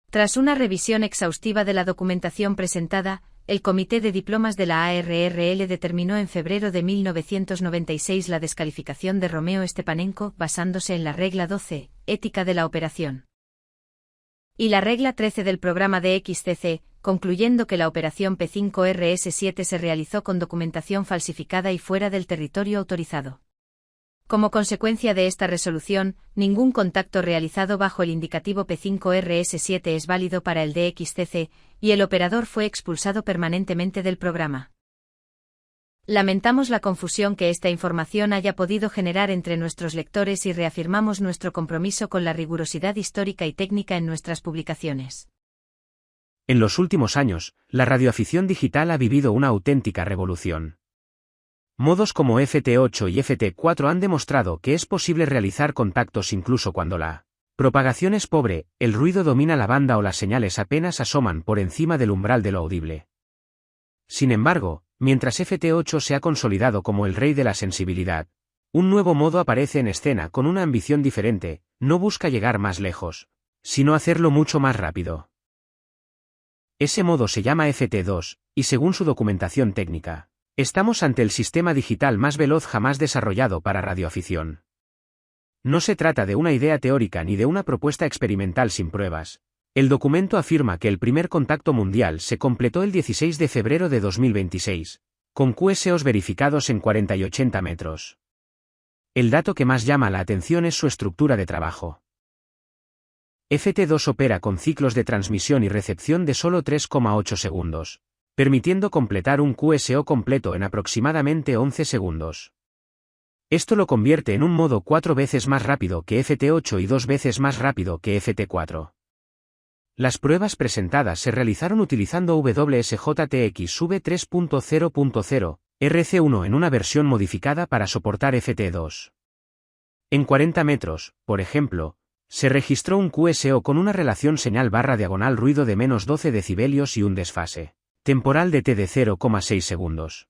Tras una revisión exhaustiva de la documentación presentada, el Comité de Diplomas de la ARRL determinó en febrero de 1996 la descalificación de Romeo Stepanenko basándose en la regla 12, ética de la operación, y la regla 13 del programa de XCC, concluyendo que la operación P5RS7 se realizó con documentación falsificada y fuera del territorio autorizado. Como consecuencia de esta resolución, ningún contacto realizado bajo el indicativo P5RS7 es válido para el DXCC, y el operador fue expulsado permanentemente del programa. Lamentamos la confusión que esta información haya podido generar entre nuestros lectores y reafirmamos nuestro compromiso con la rigurosidad histórica y técnica en nuestras publicaciones. En los últimos años, la radioafición digital ha vivido una auténtica revolución. Modos como FT8 y FT4 han demostrado que es posible realizar contactos incluso cuando la propagación es pobre, el ruido domina la banda o las señales apenas asoman por encima del umbral de lo audible. Sin embargo, mientras FT8 se ha consolidado como el rey de la sensibilidad, un nuevo modo aparece en escena con una ambición diferente, no busca llegar más lejos, sino hacerlo mucho más rápido. Ese modo se llama FT2, y según su documentación técnica, estamos ante el sistema digital más veloz jamás desarrollado para radioafición. No se trata de una idea teórica ni de una propuesta experimental sin pruebas. El documento afirma que el primer contacto mundial se completó el 16 de febrero de 2026, con QSOs verificados en 40 y 80 metros. El dato que más llama la atención es su estructura de trabajo. FT2 opera con ciclos de transmisión y recepción de solo 3,8 segundos, permitiendo completar un QSO completo en aproximadamente 11 segundos. Esto lo convierte en un modo 4 veces más rápido que FT8 y 2 veces más rápido que FT4. Las pruebas presentadas se realizaron utilizando WSJTX V3.0.0, RC1 en una versión modificada para soportar FT2. En 40 metros, por ejemplo, se registró un QSO con una relación señal/diagonal ruido de menos 12 decibelios y un desfase temporal de T de 0,6 segundos.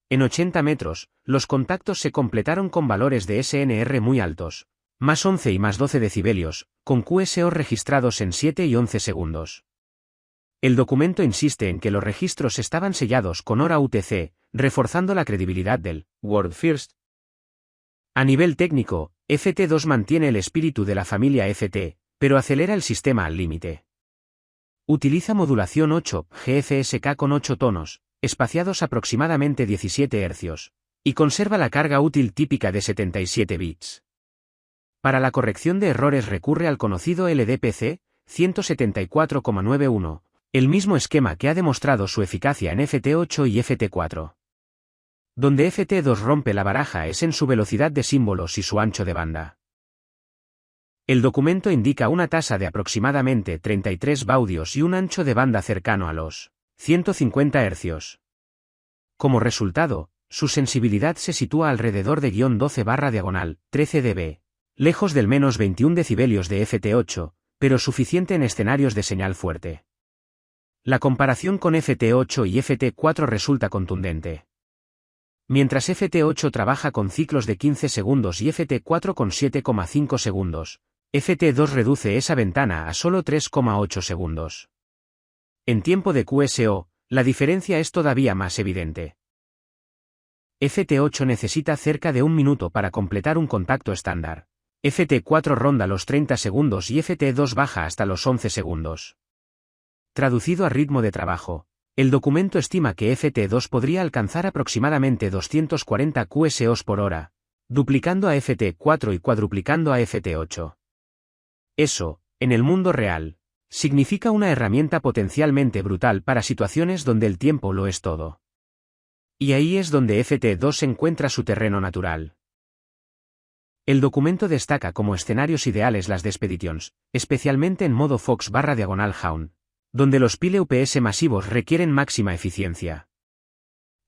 En 80 metros, los contactos se completaron con valores de SNR muy altos, más 11 y más 12 decibelios, con QSO registrados en 7 y 11 segundos. El documento insiste en que los registros estaban sellados con hora UTC, reforzando la credibilidad del World First. A nivel técnico, FT2 mantiene el espíritu de la familia FT, pero acelera el sistema al límite. Utiliza modulación 8 GFSK con 8 tonos, espaciados aproximadamente 17 Hz, y conserva la carga útil típica de 77 bits. Para la corrección de errores recurre al conocido LDPC 174,91, el mismo esquema que ha demostrado su eficacia en FT8 y FT4. Donde FT2 rompe la baraja es en su velocidad de símbolos y su ancho de banda. El documento indica una tasa de aproximadamente 33 baudios y un ancho de banda cercano a los 150 Hz. Como resultado, su sensibilidad se sitúa alrededor de -12/13 dB, lejos del menos 21 decibelios de FT8, pero suficiente en escenarios de señal fuerte. La comparación con FT8 y FT4 resulta contundente. Mientras FT8 trabaja con ciclos de 15 segundos y FT4 con 7,5 segundos, FT2 reduce esa ventana a solo 3,8 segundos. En tiempo de QSO, la diferencia es todavía más evidente. FT8 necesita cerca de un minuto para completar un contacto estándar. FT4 ronda los 30 segundos y FT2 baja hasta los 11 segundos. Traducido a ritmo de trabajo, el documento estima que FT2 podría alcanzar aproximadamente 240 QSOs por hora, duplicando a FT4 y cuadruplicando a FT8. Eso, en el mundo real, significa una herramienta potencialmente brutal para situaciones donde el tiempo lo es todo. Y ahí es donde FT2 encuentra su terreno natural. El documento destaca como escenarios ideales las Despeditions, especialmente en modo Fox/Hound, donde los PIL-UPS masivos requieren máxima eficiencia.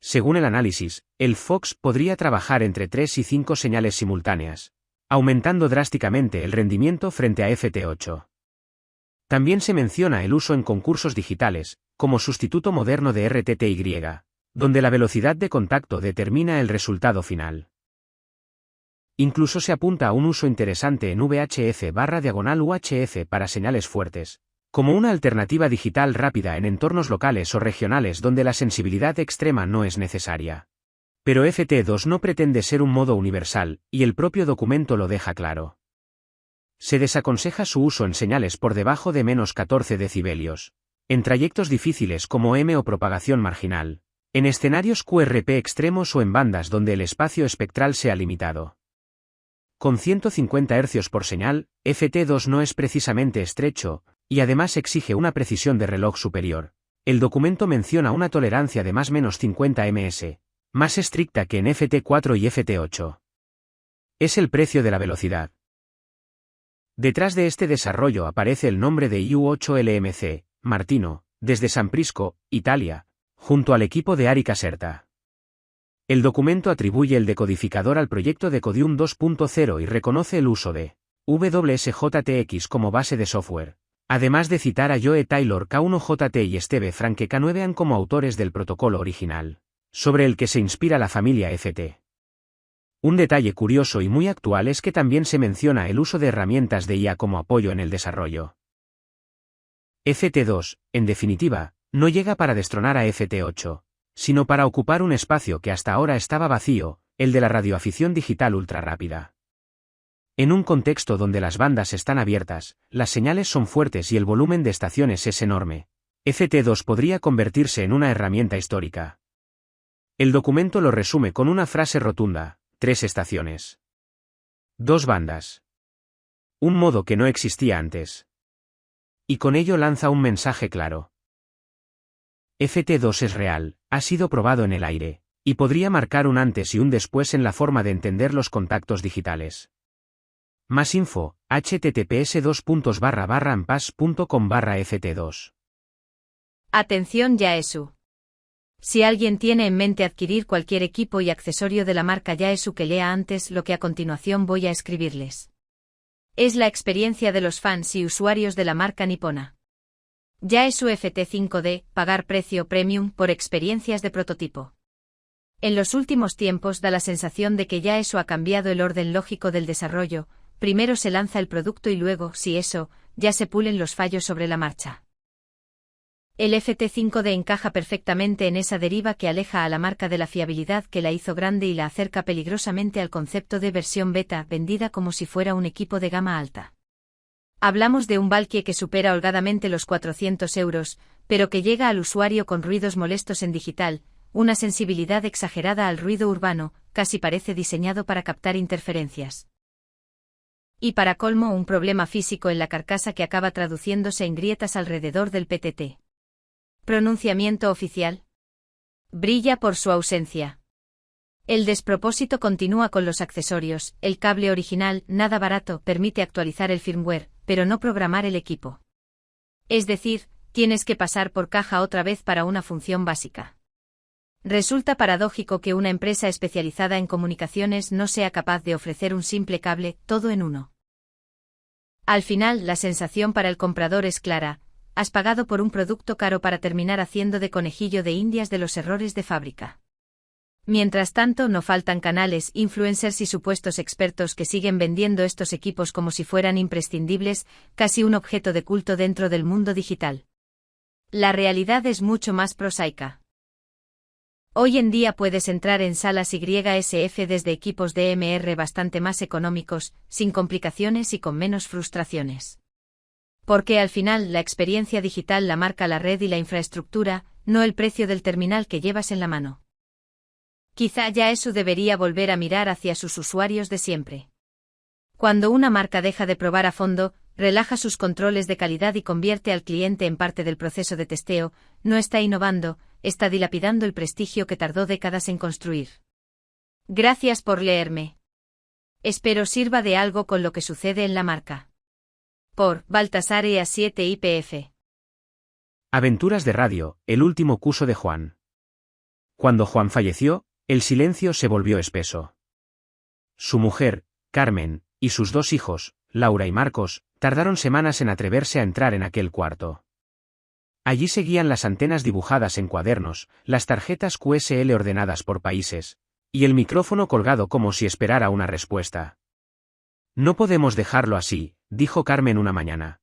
Según el análisis, el Fox podría trabajar entre 3 y 5 señales simultáneas, aumentando drásticamente el rendimiento frente a FT8. También se menciona el uso en concursos digitales, como sustituto moderno de RTTY, donde la velocidad de contacto determina el resultado final. Incluso se apunta a un uso interesante en VHF/UHF para señales fuertes, como una alternativa digital rápida en entornos locales o regionales donde la sensibilidad extrema no es necesaria. Pero FT2 no pretende ser un modo universal, y el propio documento lo deja claro. Se desaconseja su uso en señales por debajo de menos 14 decibelios, en trayectos difíciles como M o propagación marginal, en escenarios QRP extremos o en bandas donde el espacio espectral sea limitado. Con 150 Hz por señal, FT2 no es precisamente estrecho, y además exige una precisión de reloj superior. El documento menciona una tolerancia de +/- 50 ms, más estricta que en FT4 y FT8. Es el precio de la velocidad. Detrás de este desarrollo aparece el nombre de U8LMC, Martino, desde San Prisco, Italia, junto al equipo de Ari Caserta. El documento atribuye el decodificador al proyecto Decodium 2.0 y reconoce el uso de WSJTX como base de software, además de citar a Joe Taylor K1JT y Steve Franke K9an como autores del protocolo original, sobre el que se inspira la familia FT. Un detalle curioso y muy actual es que también se menciona el uso de herramientas de IA como apoyo en el desarrollo. FT2, en definitiva, no llega para destronar a FT8, sino para ocupar un espacio que hasta ahora estaba vacío, el de la radioafición digital ultrarrápida. En un contexto donde las bandas están abiertas, las señales son fuertes y el volumen de estaciones es enorme, FT2 podría convertirse en una herramienta histórica. El documento lo resume con una frase rotunda: 3 estaciones. 2 bandas. Un modo que no existía antes. Y con ello lanza un mensaje claro. FT2 es real, ha sido probado en el aire, y podría marcar un antes y un después en la forma de entender los contactos digitales. Más info, https://ampass.com/ft2. Atención Yaesu. Si alguien tiene en mente adquirir cualquier equipo y accesorio de la marca Yaesu, que lea antes lo que a continuación voy a escribirles. Es la experiencia de los fans y usuarios de la marca nipona. Yaesu FT5D, pagar precio premium por experiencias de prototipo. En los últimos tiempos da la sensación de que Yaesu ha cambiado el orden lógico del desarrollo, primero se lanza el producto y luego, si eso, ya se pulen los fallos sobre la marcha. El FT5D encaja perfectamente en esa deriva que aleja a la marca de la fiabilidad que la hizo grande y la acerca peligrosamente al concepto de versión beta, vendida como si fuera un equipo de gama alta. Hablamos de un Valkyrie que supera holgadamente los 400 euros, pero que llega al usuario con ruidos molestos en digital, una sensibilidad exagerada al ruido urbano, casi parece diseñado para captar interferencias. Y para colmo, un problema físico en la carcasa que acaba traduciéndose en grietas alrededor del PTT. Pronunciamiento oficial. Brilla por su ausencia. El despropósito continúa con los accesorios. El cable original, nada barato, permite actualizar el firmware, pero no programar el equipo. Es decir, tienes que pasar por caja otra vez para una función básica. Resulta paradójico que una empresa especializada en comunicaciones no sea capaz de ofrecer un simple cable, todo en uno. Al final, la sensación para el comprador es clara: has pagado por un producto caro para terminar haciendo de conejillo de indias de los errores de fábrica. Mientras tanto, no faltan canales, influencers y supuestos expertos que siguen vendiendo estos equipos como si fueran imprescindibles, casi un objeto de culto dentro del mundo digital. La realidad es mucho más prosaica. Hoy en día puedes entrar en salas YSF desde equipos DMR bastante más económicos, sin complicaciones y con menos frustraciones. Porque al final la experiencia digital la marca la red y la infraestructura, no el precio del terminal que llevas en la mano. Quizá ya eso debería volver a mirar hacia sus usuarios de siempre. Cuando una marca deja de probar a fondo, relaja sus controles de calidad y convierte al cliente en parte del proceso de testeo, no está innovando, está dilapidando el prestigio que tardó décadas en construir. Gracias por leerme. Espero sirva de algo con lo que sucede en la marca. Por Baltasar EA7 IPF. Aventuras de radio, el último curso de Juan. Cuando Juan falleció, el silencio se volvió espeso. Su mujer, Carmen, y sus dos hijos, Laura y Marcos, tardaron semanas en atreverse a entrar en aquel cuarto. Allí seguían las antenas dibujadas en cuadernos, las tarjetas QSL ordenadas por países, y el micrófono colgado como si esperara una respuesta. No podemos dejarlo así, dijo Carmen una mañana.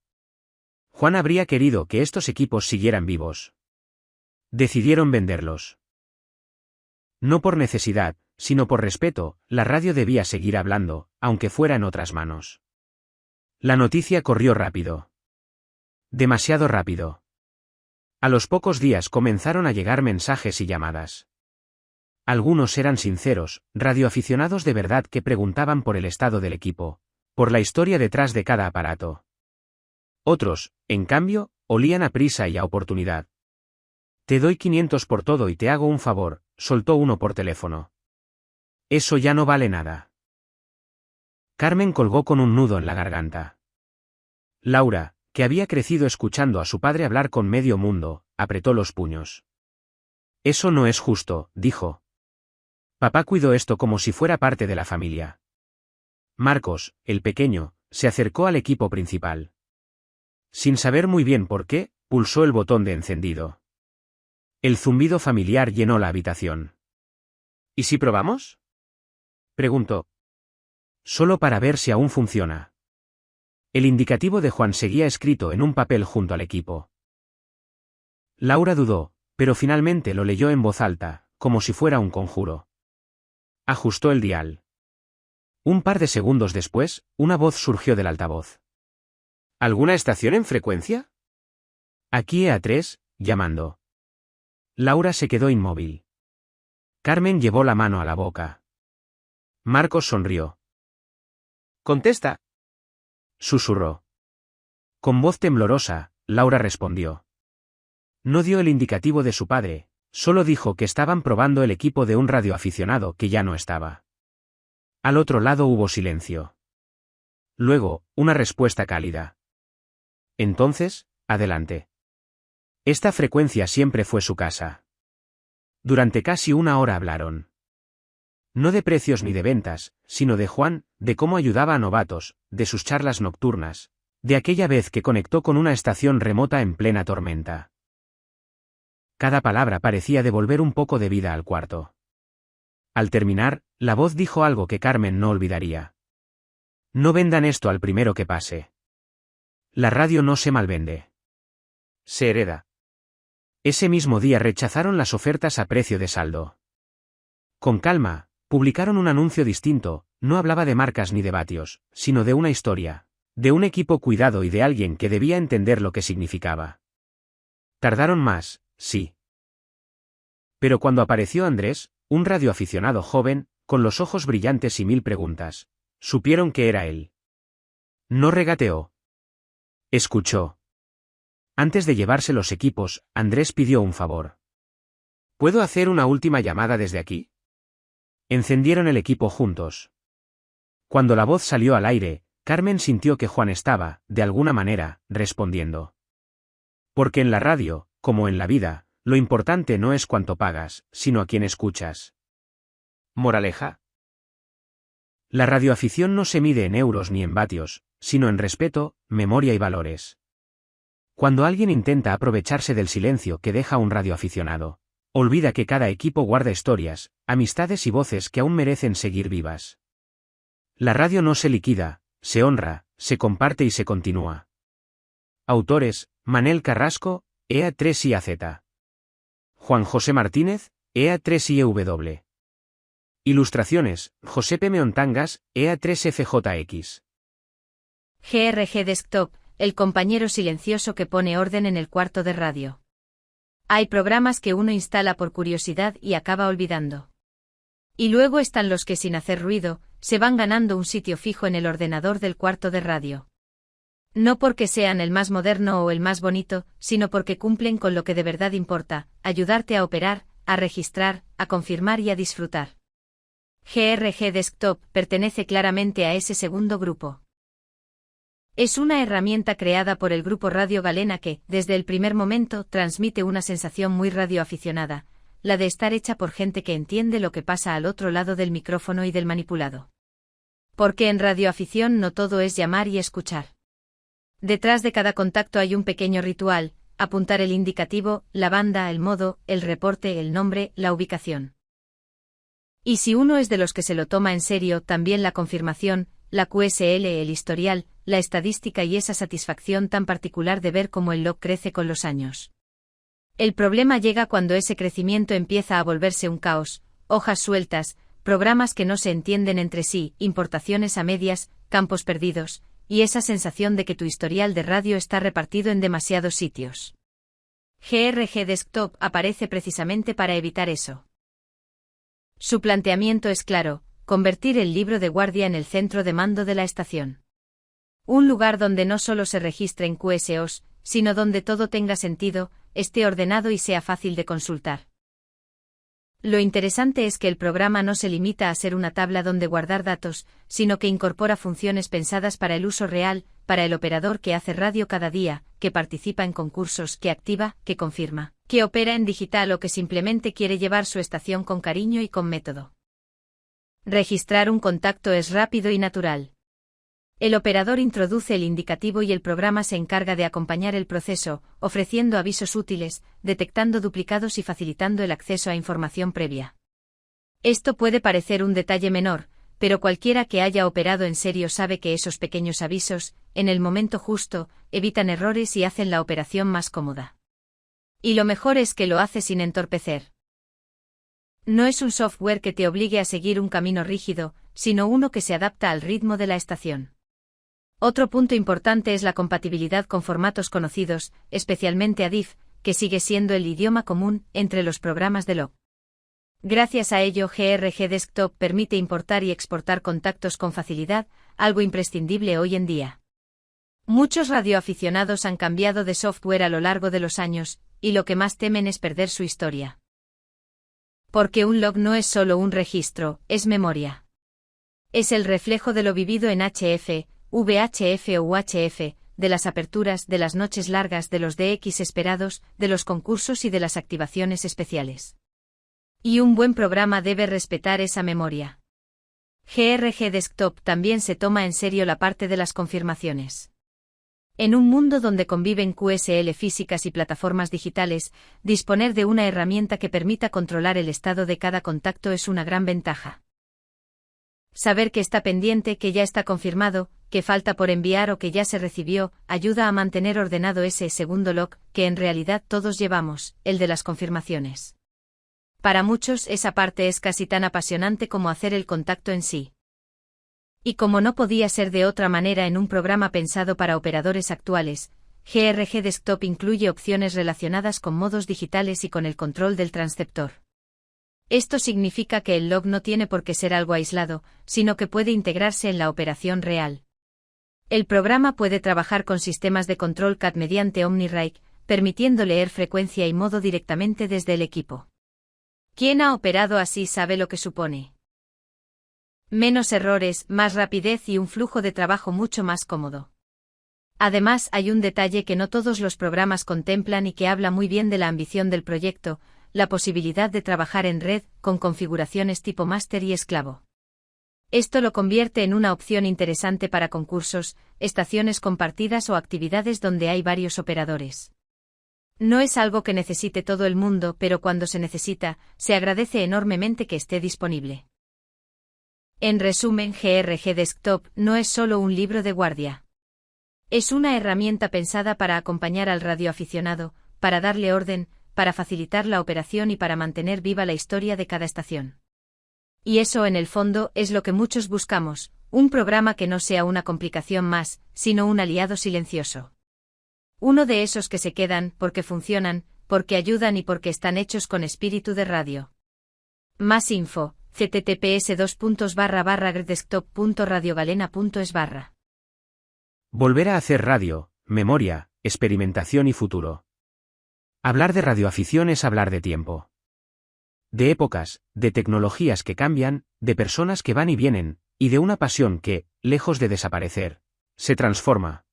Juan habría querido que estos equipos siguieran vivos. Decidieron venderlos. No por necesidad, sino por respeto, la radio debía seguir hablando, aunque fuera en otras manos. La noticia corrió rápido. Demasiado rápido. A los pocos días comenzaron a llegar mensajes y llamadas. Algunos eran sinceros, radioaficionados de verdad que preguntaban por el estado del equipo, por la historia detrás de cada aparato. Otros, en cambio, olían a prisa y a oportunidad. Te doy 500 por todo y te hago un favor, soltó uno por teléfono. Eso ya no vale nada. Carmen colgó con un nudo en la garganta. Laura, que había crecido escuchando a su padre hablar con medio mundo, apretó los puños. Eso no es justo, dijo. Papá cuidó esto como si fuera parte de la familia. Marcos, el pequeño, se acercó al equipo principal. Sin saber muy bien por qué, pulsó el botón de encendido. El zumbido familiar llenó la habitación. ¿Y si probamos?, preguntó. Solo para ver si aún funciona. El indicativo de Juan seguía escrito en un papel junto al equipo. Laura dudó, pero finalmente lo leyó en voz alta, como si fuera un conjuro. Ajustó el dial. Un par de segundos después, una voz surgió del altavoz. ¿Alguna estación en frecuencia? Aquí EA3, llamando. Laura se quedó inmóvil. Carmen llevó la mano a la boca. Marcos sonrió. «Contesta», susurró. Con voz temblorosa, Laura respondió. No dio el indicativo de su padre, solo dijo que estaban probando el equipo de un radioaficionado que ya no estaba. Al otro lado hubo silencio. Luego, una respuesta cálida. Entonces, adelante. Esta frecuencia siempre fue su casa. Durante casi una hora hablaron. No de precios ni de ventas, sino de Juan, de cómo ayudaba a novatos, de sus charlas nocturnas, de aquella vez que conectó con una estación remota en plena tormenta. Cada palabra parecía devolver un poco de vida al cuarto. Al terminar, la voz dijo algo que Carmen no olvidaría. No vendan esto al primero que pase. La radio no se malvende. Se hereda. Ese mismo día rechazaron las ofertas a precio de saldo. Con calma, publicaron un anuncio distinto, no hablaba de marcas ni de vatios, sino de una historia, de un equipo cuidado y de alguien que debía entender lo que significaba. Tardaron más, sí. Pero cuando apareció Andrés, un radioaficionado joven, con los ojos brillantes y 1000 preguntas, supieron que era él. No regateó. Escuchó. Antes de llevarse los equipos, Andrés pidió un favor. ¿Puedo hacer una última llamada desde aquí? Encendieron el equipo juntos. Cuando la voz salió al aire, Carmen sintió que Juan estaba, de alguna manera, respondiendo. Porque en la radio, como en la vida, lo importante no es cuánto pagas, sino a quién escuchas. Moraleja. La radioafición no se mide en euros ni en vatios, sino en respeto, memoria y valores. Cuando alguien intenta aprovecharse del silencio que deja un radioaficionado, olvida que cada equipo guarda historias, amistades y voces que aún merecen seguir vivas. La radio no se liquida, se honra, se comparte y se continúa. Autores: Manel Carrasco, EA3IAZ. Juan José Martínez, EA3IEW. Ilustraciones: José P. Meontangas, EA3FJX. GRG Desktop, el compañero silencioso que pone orden en el cuarto de radio. Hay programas que uno instala por curiosidad y acaba olvidando. Y luego están los que sin hacer ruido, se van ganando un sitio fijo en el ordenador del cuarto de radio. No porque sean el más moderno o el más bonito, sino porque cumplen con lo que de verdad importa: ayudarte a operar, a registrar, a confirmar y a disfrutar. GRG Desktop pertenece claramente a ese segundo grupo. Es una herramienta creada por el grupo Radio Galena que, desde el primer momento, transmite una sensación muy radioaficionada, la de estar hecha por gente que entiende lo que pasa al otro lado del micrófono y del manipulado. Porque en radioafición no todo es llamar y escuchar. Detrás de cada contacto hay un pequeño ritual: apuntar el indicativo, la banda, el modo, el reporte, el nombre, la ubicación. Y si uno es de los que se lo toma en serio, también la confirmación, la QSL, el historial, la estadística y esa satisfacción tan particular de ver cómo el log crece con los años. El problema llega cuando ese crecimiento empieza a volverse un caos: hojas sueltas, programas que no se entienden entre sí, importaciones a medias, campos perdidos, y esa sensación de que tu historial de radio está repartido en demasiados sitios. GRG Desktop aparece precisamente para evitar eso. Su planteamiento es claro: convertir el libro de guardia en el centro de mando de la estación. Un lugar donde no solo se registren QSOs, sino donde todo tenga sentido, esté ordenado y sea fácil de consultar. Lo interesante es que el programa no se limita a ser una tabla donde guardar datos, sino que incorpora funciones pensadas para el uso real, para el operador que hace radio cada día, que participa en concursos, que activa, que confirma, que opera en digital o que simplemente quiere llevar su estación con cariño y con método. Registrar un contacto es rápido y natural. El operador introduce el indicativo y el programa se encarga de acompañar el proceso, ofreciendo avisos útiles, detectando duplicados y facilitando el acceso a información previa. Esto puede parecer un detalle menor, pero cualquiera que haya operado en serio sabe que esos pequeños avisos, en el momento justo, evitan errores y hacen la operación más cómoda. Y lo mejor es que lo hace sin entorpecer. No es un software que te obligue a seguir un camino rígido, sino uno que se adapta al ritmo de la estación. Otro punto importante es la compatibilidad con formatos conocidos, especialmente ADIF, que sigue siendo el idioma común entre los programas de log. Gracias a ello, GRG Desktop permite importar y exportar contactos con facilidad, algo imprescindible hoy en día. Muchos radioaficionados han cambiado de software a lo largo de los años, y lo que más temen es perder su historia. Porque un log no es solo un registro, es memoria. Es el reflejo de lo vivido en HF, VHF o UHF, de las aperturas, de las noches largas, de los DX esperados, de los concursos y de las activaciones especiales. Y un buen programa debe respetar esa memoria. GRG Desktop también se toma en serio la parte de las confirmaciones. En un mundo donde conviven QSL físicas y plataformas digitales, disponer de una herramienta que permita controlar el estado de cada contacto es una gran ventaja. Saber que está pendiente, que ya está confirmado, que falta por enviar o que ya se recibió, ayuda a mantener ordenado ese segundo log, que en realidad todos llevamos, el de las confirmaciones. Para muchos esa parte es casi tan apasionante como hacer el contacto en sí. Y como no podía ser de otra manera en un programa pensado para operadores actuales, GRG Desktop incluye opciones relacionadas con modos digitales y con el control del transceptor. Esto significa que el log no tiene por qué ser algo aislado, sino que puede integrarse en la operación real. El programa puede trabajar con sistemas de control CAD mediante OmniRake, permitiendo leer frecuencia y modo directamente desde el equipo. Quien ha operado así sabe lo que supone. Menos errores, más rapidez y un flujo de trabajo mucho más cómodo. Además, hay un detalle que no todos los programas contemplan y que habla muy bien de la ambición del proyecto: la posibilidad de trabajar en red, con configuraciones tipo máster y esclavo. Esto lo convierte en una opción interesante para concursos, estaciones compartidas o actividades donde hay varios operadores. No es algo que necesite todo el mundo, pero cuando se necesita, se agradece enormemente que esté disponible. En resumen, GRG Desktop no es solo un libro de guardia. Es una herramienta pensada para acompañar al radioaficionado, para darle orden, para facilitar la operación y para mantener viva la historia de cada estación. Y eso, en el fondo, es lo que muchos buscamos, un programa que no sea una complicación más, sino un aliado silencioso. Uno de esos que se quedan, porque funcionan, porque ayudan y porque están hechos con espíritu de radio. Más info, https://desktop.radiogalena.es/. Volver a hacer radio, memoria, experimentación y futuro. Hablar de radioafición es hablar de tiempo. De épocas, de tecnologías que cambian, de personas que van y vienen, y de una pasión que, lejos de desaparecer, se transforma.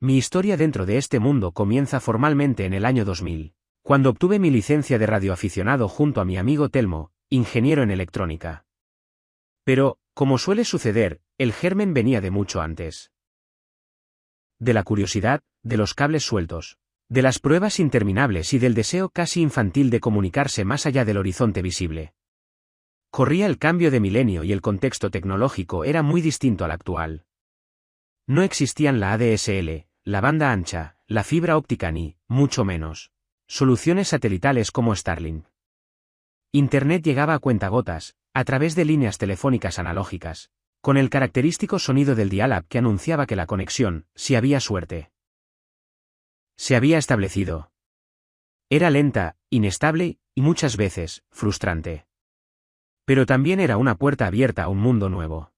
Mi historia dentro de este mundo comienza formalmente en el año 2000, cuando obtuve mi licencia de radioaficionado junto a mi amigo Telmo, ingeniero en electrónica. Pero, como suele suceder, el germen venía de mucho antes. De la curiosidad, de los cables sueltos, de las pruebas interminables y del deseo casi infantil de comunicarse más allá del horizonte visible. Corría el cambio de milenio y el contexto tecnológico era muy distinto al actual. No existían la ADSL, la banda ancha, la fibra óptica ni, mucho menos, soluciones satelitales como Starlink. Internet llegaba a cuentagotas, a través de líneas telefónicas analógicas, con el característico sonido del dial-up que anunciaba que la conexión, si había suerte, se había establecido. Era lenta, inestable y muchas veces, frustrante. Pero también era una puerta abierta a un mundo nuevo.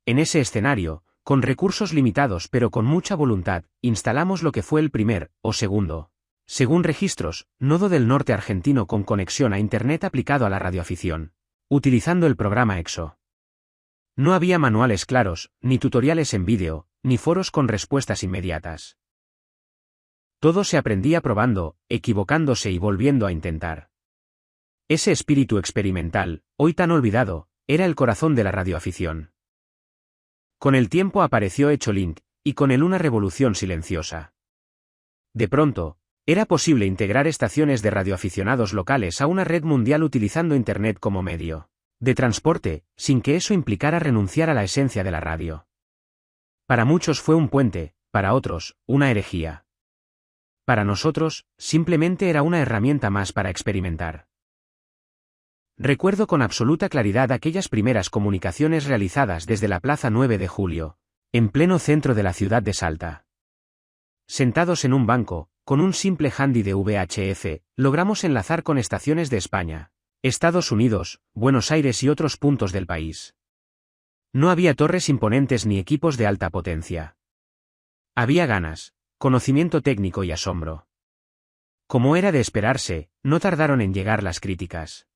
En ese escenario, con recursos limitados pero con mucha voluntad, instalamos lo que fue el primer, o segundo, según registros, nodo del norte argentino con conexión a Internet aplicado a la radioafición, utilizando el programa EXO. No había manuales claros, ni tutoriales en vídeo, ni foros con respuestas inmediatas. Todo se aprendía probando, equivocándose y volviendo a intentar. Ese espíritu experimental, hoy tan olvidado, era el corazón de la radioafición. Con el tiempo apareció Echolink, y con él una revolución silenciosa. De pronto, era posible integrar estaciones de radioaficionados locales a una red mundial utilizando Internet como medio de transporte, sin que eso implicara renunciar a la esencia de la radio. Para muchos fue un puente, para otros, una herejía. Para nosotros, simplemente era una herramienta más para experimentar. Recuerdo con absoluta claridad aquellas primeras comunicaciones realizadas desde la Plaza 9 de Julio, en pleno centro de la ciudad de Salta. Sentados en un banco, con un simple handy de VHF, logramos enlazar con estaciones de España, Estados Unidos, Buenos Aires y otros puntos del país. No había torres imponentes ni equipos de alta potencia. Había ganas, conocimiento técnico y asombro. Como era de esperarse, no tardaron en llegar las críticas.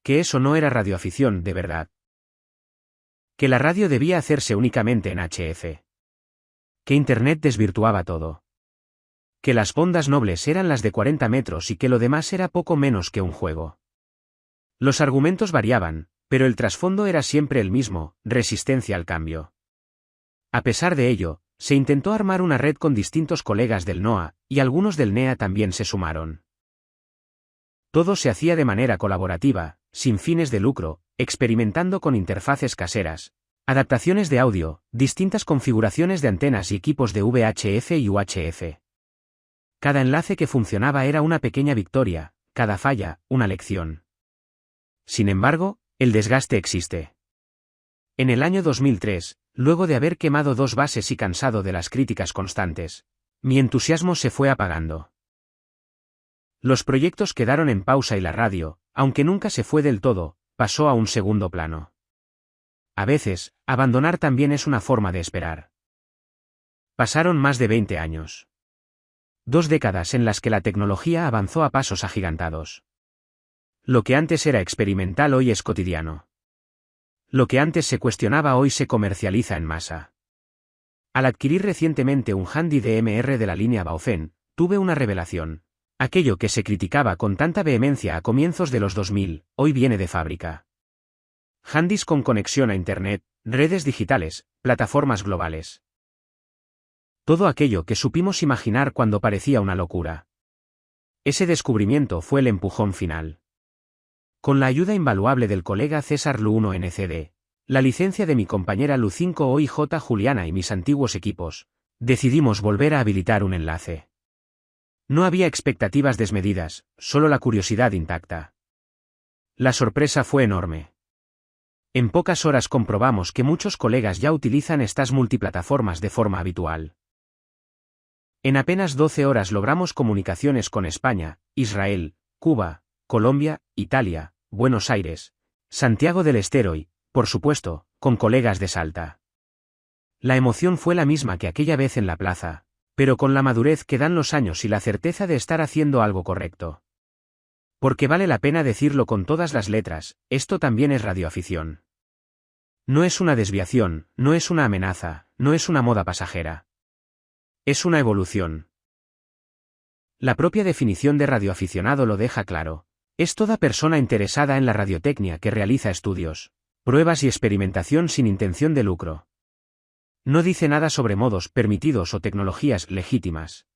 Que eso no era radioafición de verdad. Que la radio debía hacerse únicamente en HF. Que Internet desvirtuaba todo. Que las ondas nobles eran las de 40 metros y que lo demás era poco menos que un juego. Los argumentos variaban, pero el trasfondo era siempre el mismo, resistencia al cambio. A pesar de ello, se intentó armar una red con distintos colegas del NOA, y algunos del NEA también se sumaron. Todo se hacía de manera colaborativa, sin fines de lucro, experimentando con interfaces caseras, adaptaciones de audio, distintas configuraciones de antenas y equipos de VHF y UHF. Cada enlace que funcionaba era una pequeña victoria, cada falla, una lección. Sin embargo, el desgaste existe. En el año 2003, luego de haber quemado 2 bases y cansado de las críticas constantes, mi entusiasmo se fue apagando. Los proyectos quedaron en pausa y la radio, aunque nunca se fue del todo, pasó a un segundo plano. A veces, abandonar también es una forma de esperar. Pasaron más de 20 años. 2 décadas en las que la tecnología avanzó a pasos agigantados. Lo que antes era experimental hoy es cotidiano. Lo que antes se cuestionaba hoy se comercializa en masa. Al adquirir recientemente un handy DMR de la línea Baofeng, tuve una revelación. Aquello que se criticaba con tanta vehemencia a comienzos de los 2000, hoy viene de fábrica. handys con conexión a Internet, redes digitales, plataformas globales. Todo aquello que supimos imaginar cuando parecía una locura. Ese descubrimiento fue el empujón final. Con la ayuda invaluable del colega César Lu1 NCD, la licencia de mi compañera Lu5 OIJ Juliana y mis antiguos equipos, decidimos volver a habilitar un enlace. No había expectativas desmedidas, solo la curiosidad intacta. La sorpresa fue enorme. En pocas horas comprobamos que muchos colegas ya utilizan estas multiplataformas de forma habitual. En apenas 12 horas logramos comunicaciones con España, Israel, Cuba, Colombia, Italia, Buenos Aires, Santiago del Estero y, por supuesto, con colegas de Salta. La emoción fue la misma que aquella vez en la plaza, pero con la madurez que dan los años y la certeza de estar haciendo algo correcto. Porque vale la pena decirlo con todas las letras, esto también es radioafición. No es una desviación, no es una amenaza, no es una moda pasajera. Es una evolución. La propia definición de radioaficionado lo deja claro. Es toda persona interesada en la radiotecnia que realiza estudios, pruebas y experimentación sin intención de lucro. No dice nada sobre modos permitidos o tecnologías legítimas.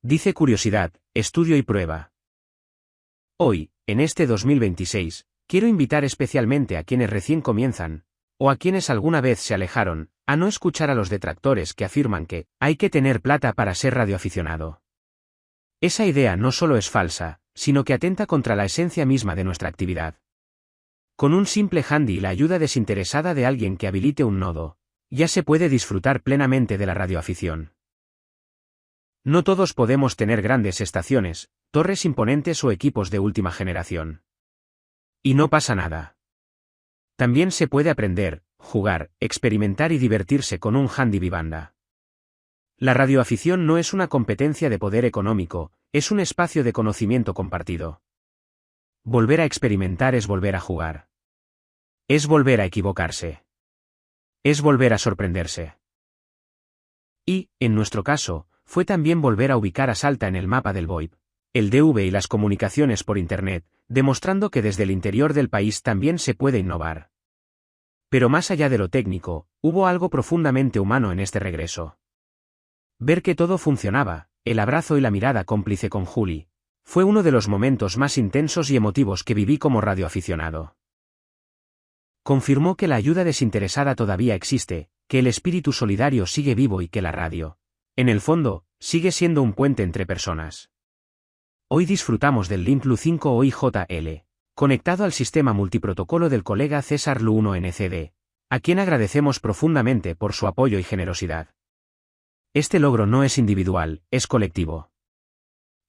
Dice curiosidad, estudio y prueba. Hoy, en este 2026, quiero invitar especialmente a quienes recién comienzan, o a quienes alguna vez se alejaron, a no escuchar a los detractores que afirman que hay que tener plata para ser radioaficionado. Esa idea no solo es falsa, sino que atenta contra la esencia misma de nuestra actividad. Con un simple handy y la ayuda desinteresada de alguien que habilite un nodo, ya se puede disfrutar plenamente de la radioafición. No todos podemos tener grandes estaciones, torres imponentes o equipos de última generación. Y no pasa nada. También se puede aprender, jugar, experimentar y divertirse con un handy vivanda. La radioafición no es una competencia de poder económico, es un espacio de conocimiento compartido. Volver a experimentar es volver a jugar. Es volver a equivocarse. Es volver a sorprenderse. Y, en nuestro caso, fue también volver a ubicar a Salta en el mapa del VoIP, el DV y las comunicaciones por Internet, demostrando que desde el interior del país también se puede innovar. Pero más allá de lo técnico, hubo algo profundamente humano en este regreso. Ver que todo funcionaba, el abrazo y la mirada cómplice con Juli, fue uno de los momentos más intensos y emotivos que viví como radioaficionado. Confirmó que la ayuda desinteresada todavía existe, que el espíritu solidario sigue vivo y que la radio, en el fondo, sigue siendo un puente entre personas. Hoy disfrutamos del link Lu5 OIJL, conectado al sistema multiprotocolo del colega César Lu1 NCD, a quien agradecemos profundamente por su apoyo y generosidad. Este logro no es individual, es colectivo.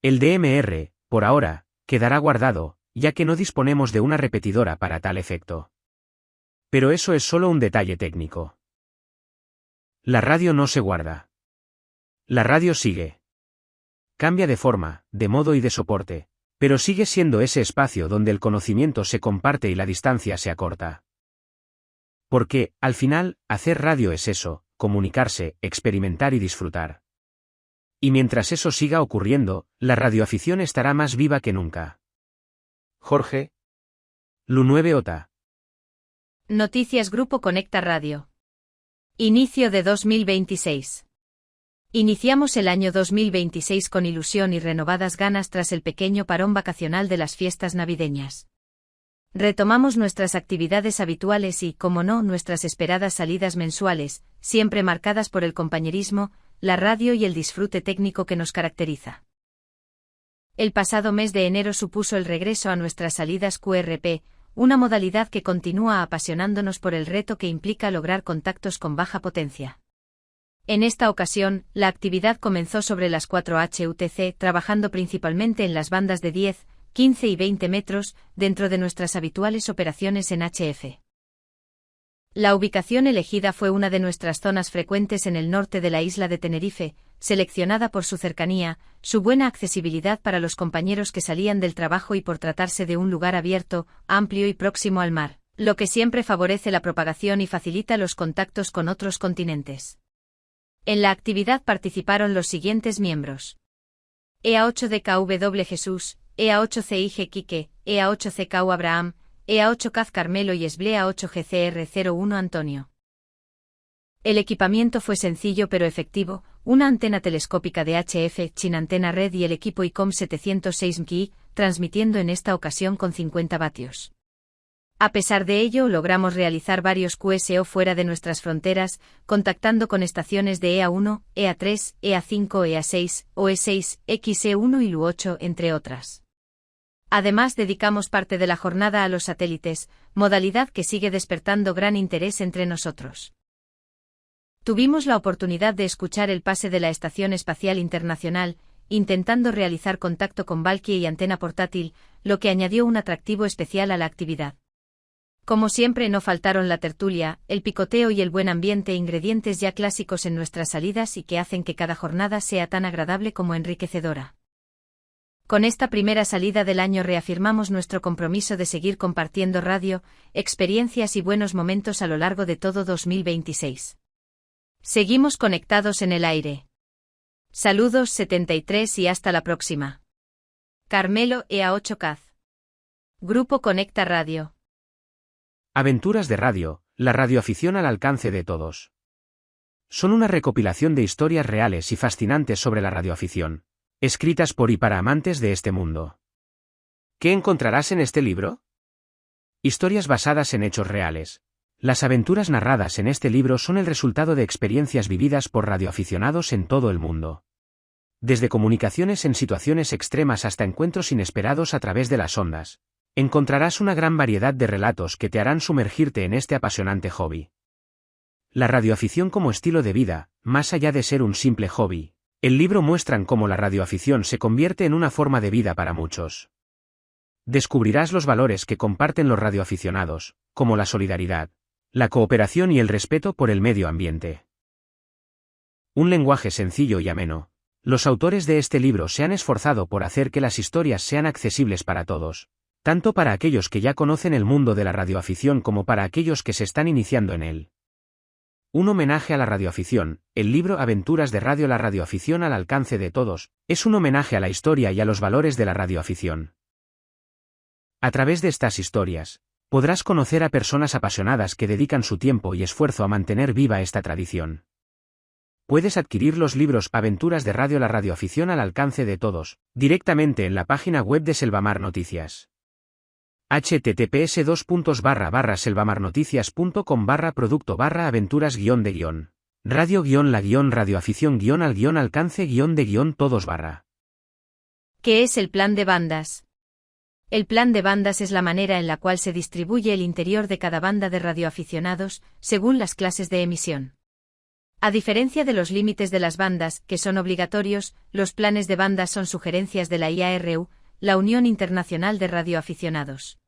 El DMR, por ahora, quedará guardado, ya que no disponemos de una repetidora para tal efecto. Pero eso es solo un detalle técnico. La radio no se guarda. La radio sigue. Cambia de forma, de modo y de soporte, pero sigue siendo ese espacio donde el conocimiento se comparte y la distancia se acorta. Porque, al final, hacer radio es eso, comunicarse, experimentar y disfrutar. Y mientras eso siga ocurriendo, la radioafición estará más viva que nunca. Jorge. Lu9 OTA. Noticias Grupo Conecta Radio. Inicio de 2026. Iniciamos el año 2026 con ilusión y renovadas ganas tras el pequeño parón vacacional de las fiestas navideñas. Retomamos nuestras actividades habituales y, como no, nuestras esperadas salidas mensuales, siempre marcadas por el compañerismo, la radio y el disfrute técnico que nos caracteriza. El pasado mes de enero supuso el regreso a nuestras salidas QRP, una modalidad que continúa apasionándonos por el reto que implica lograr contactos con baja potencia. En esta ocasión, la actividad comenzó sobre las 4H UTC, trabajando principalmente en las bandas de 10, 15 y 20 metros, dentro de nuestras habituales operaciones en HF. La ubicación elegida fue una de nuestras zonas frecuentes en el norte de la isla de Tenerife, seleccionada por su cercanía, su buena accesibilidad para los compañeros que salían del trabajo y por tratarse de un lugar abierto, amplio y próximo al mar, lo que siempre favorece la propagación y facilita los contactos con otros continentes. En la actividad participaron los siguientes miembros: EA8DKW Jesús, EA8CIG Quique, EA8CKU Abraham, EA8 CAZ Carmelo y SBLEA 8 GCR01 Antonio. El equipamiento fue sencillo pero efectivo, una antena telescópica de HF, China Antena Red y el equipo ICOM 706 MKI, transmitiendo en esta ocasión con 50 vatios. A pesar de ello, logramos realizar varios QSO fuera de nuestras fronteras, contactando con estaciones de EA1, EA3, EA5, EA6, OE6, XE1 y LU8, entre otras. Además, dedicamos parte de la jornada a los satélites, modalidad que sigue despertando gran interés entre nosotros. Tuvimos la oportunidad de escuchar el pase de la Estación Espacial Internacional, intentando realizar contacto con Valkyrie y antena portátil, lo que añadió un atractivo especial a la actividad. Como siempre, no faltaron la tertulia, el picoteo y el buen ambiente, ingredientes ya clásicos en nuestras salidas y que hacen que cada jornada sea tan agradable como enriquecedora. Con esta primera salida del año reafirmamos nuestro compromiso de seguir compartiendo radio, experiencias y buenos momentos a lo largo de todo 2026. Seguimos conectados en el aire. Saludos 73 y hasta la próxima. Carmelo, EA8 CAZ. Grupo Conecta Radio. Aventuras de radio, la radioafición al alcance de todos. Son una recopilación de historias reales y fascinantes sobre la radioafición, escritas por y para amantes de este mundo. ¿Qué encontrarás en este libro? Historias basadas en hechos reales. Las aventuras narradas en este libro son el resultado de experiencias vividas por radioaficionados en todo el mundo. Desde comunicaciones en situaciones extremas hasta encuentros inesperados a través de las ondas, encontrarás una gran variedad de relatos que te harán sumergirte en este apasionante hobby. La radioafición como estilo de vida, más allá de ser un simple hobby, el libro muestran cómo la radioafición se convierte en una forma de vida para muchos. Descubrirás los valores que comparten los radioaficionados, como la solidaridad, la cooperación y el respeto por el medio ambiente. Un lenguaje sencillo y ameno. Los autores de este libro se han esforzado por hacer que las historias sean accesibles para todos, tanto para aquellos que ya conocen el mundo de la radioafición como para aquellos que se están iniciando en él. Un homenaje a la radioafición, el libro Aventuras de Radio, la radioafición al alcance de todos, es un homenaje a la historia y a los valores de la radioafición. A través de estas historias, podrás conocer a personas apasionadas que dedican su tiempo y esfuerzo a mantener viva esta tradición. Puedes adquirir los libros Aventuras de Radio, la radioafición al alcance de todos, directamente en la página web de Selvamar Noticias. https://selvamarnoticias.com/producto/aventuras-de- radio-la-radioafición-al-alcance-de-todos-. ¿Qué es el plan de bandas? El plan de bandas es la manera en la cual se distribuye el interior de cada banda de radioaficionados, según las clases de emisión. A diferencia de los límites de las bandas, que son obligatorios, los planes de bandas son sugerencias de la IARU, la Unión Internacional de Radioaficionados.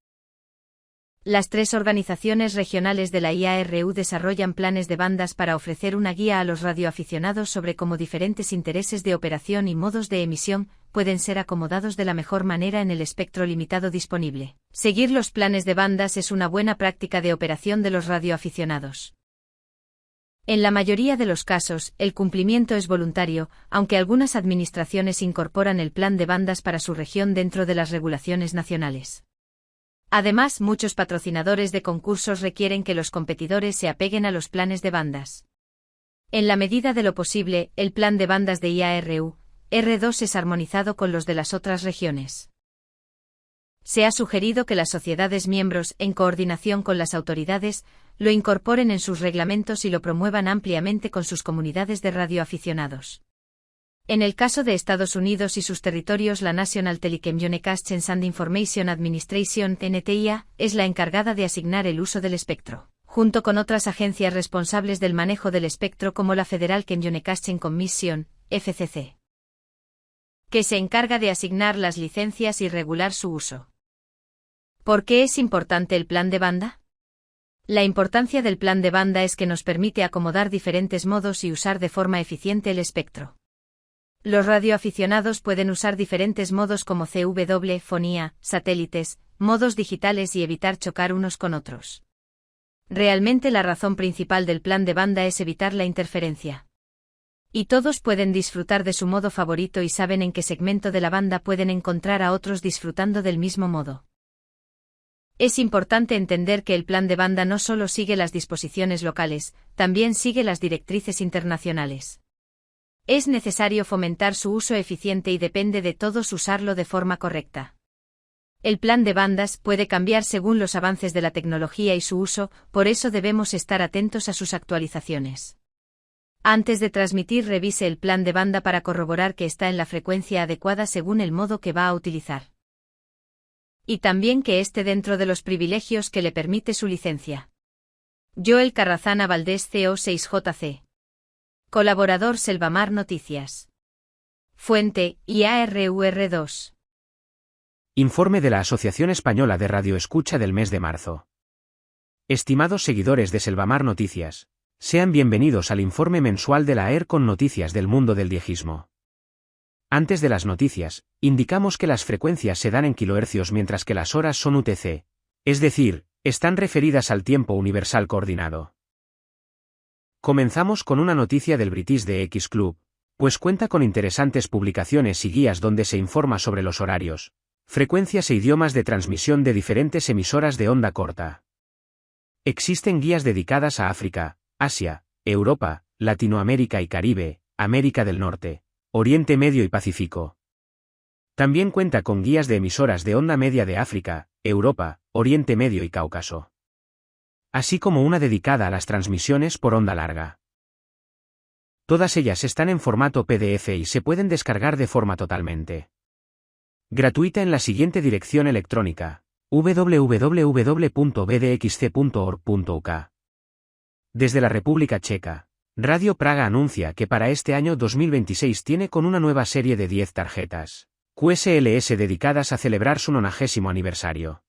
Las 3 organizaciones regionales de la IARU desarrollan planes de bandas para ofrecer una guía a los radioaficionados sobre cómo diferentes intereses de operación y modos de emisión pueden ser acomodados de la mejor manera en el espectro limitado disponible. Seguir los planes de bandas es una buena práctica de operación de los radioaficionados. En la mayoría de los casos, el cumplimiento es voluntario, aunque algunas administraciones incorporan el plan de bandas para su región dentro de las regulaciones nacionales. Además, muchos patrocinadores de concursos requieren que los competidores se apeguen a los planes de bandas. En la medida de lo posible, el plan de bandas de IARU, R2 es armonizado con los de las otras regiones. Se ha sugerido que las sociedades miembros, en coordinación con las autoridades, lo incorporen en sus reglamentos y lo promuevan ampliamente con sus comunidades de radioaficionados. En el caso de Estados Unidos y sus territorios, la National Telecommunications and Information Administration (NTIA) es la encargada de asignar el uso del espectro, junto con otras agencias responsables del manejo del espectro como la Federal Communications Commission, FCC, que se encarga de asignar las licencias y regular su uso. ¿Por qué es importante el plan de banda? La importancia del plan de banda es que nos permite acomodar diferentes modos y usar de forma eficiente el espectro. Los radioaficionados pueden usar diferentes modos como CW, fonía, satélites, modos digitales y evitar chocar unos con otros. Realmente la razón principal del plan de banda es evitar la interferencia. Y todos pueden disfrutar de su modo favorito y saben en qué segmento de la banda pueden encontrar a otros disfrutando del mismo modo. Es importante entender que el plan de banda no solo sigue las disposiciones locales, también sigue las directrices internacionales. Es necesario fomentar su uso eficiente y depende de todos usarlo de forma correcta. El plan de bandas puede cambiar según los avances de la tecnología y su uso, por eso debemos estar atentos a sus actualizaciones. Antes de transmitir, revise el plan de banda para corroborar que está en la frecuencia adecuada según el modo que va a utilizar. Y también que esté dentro de los privilegios que le permite su licencia. Joel Carrazana Valdés, CO6JC. Colaborador Selvamar Noticias. Fuente: IARUR2. Informe de la Asociación Española de Radioescucha del mes de marzo. Estimados seguidores de Selvamar Noticias, sean bienvenidos al informe mensual de la AER con noticias del mundo del diejismo. Antes de las noticias, indicamos que las frecuencias se dan en kilohercios mientras que las horas son UTC, es decir, están referidas al tiempo universal coordinado. Comenzamos con una noticia del British DX Club, pues cuenta con interesantes publicaciones y guías donde se informa sobre los horarios, frecuencias e idiomas de transmisión de diferentes emisoras de onda corta. Existen guías dedicadas a África, Asia, Europa, Latinoamérica y Caribe, América del Norte, Oriente Medio y Pacífico. También cuenta con guías de emisoras de onda media de África, Europa, Oriente Medio y Cáucaso. Así como una dedicada a las transmisiones por onda larga. Todas ellas están en formato PDF y se pueden descargar de forma totalmente gratuita en la siguiente dirección electrónica: www.bdxc.org.uk. Desde la República Checa, Radio Praga anuncia que para este año 2026 tiene con una nueva serie de 10 tarjetas QSLS dedicadas a celebrar su 90º aniversario.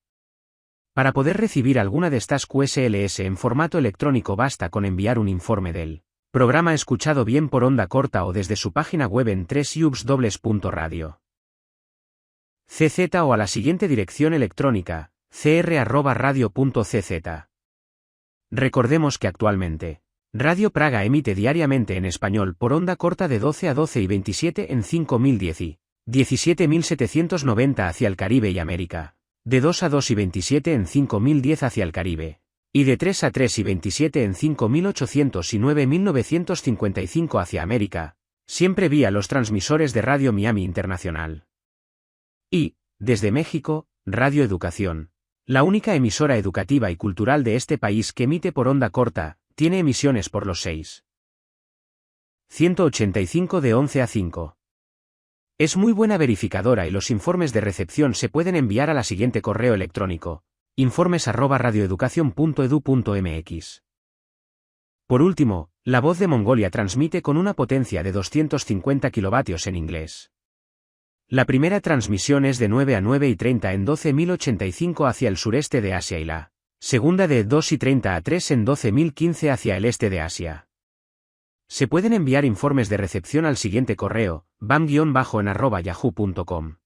Para poder recibir alguna de estas QSLS en formato electrónico basta con enviar un informe del programa escuchado bien por onda corta o desde su página web en www.radio CZ o a la siguiente dirección electrónica: cr@radio.cz. Recordemos que actualmente Radio Praga emite diariamente en español por onda corta de 12 a 12 y 27 en 5010 y 17790 hacia el Caribe y América, de 2 a 2 y 27 en 5010 hacia el Caribe, y de 3 a 3 y 27 en 5800 y 9955 hacia América, siempre vía los transmisores de Radio Miami Internacional. Y, desde México, Radio Educación, la única emisora educativa y cultural de este país que emite por onda corta, tiene emisiones por los 185 de 11 a 5. Es muy buena verificadora y los informes de recepción se pueden enviar a la siguiente correo electrónico: informes@radioeducacion.edu.mx. Por último, La Voz de Mongolia transmite con una potencia de 250 kilovatios en inglés. La primera transmisión es de 9 a 9 y 30 en 12.085 hacia el sureste de Asia y la segunda de 2 y 30 a 3 en 12.015 hacia el este de Asia. Se pueden enviar informes de recepción al siguiente correo: bam-en@yahoo.com.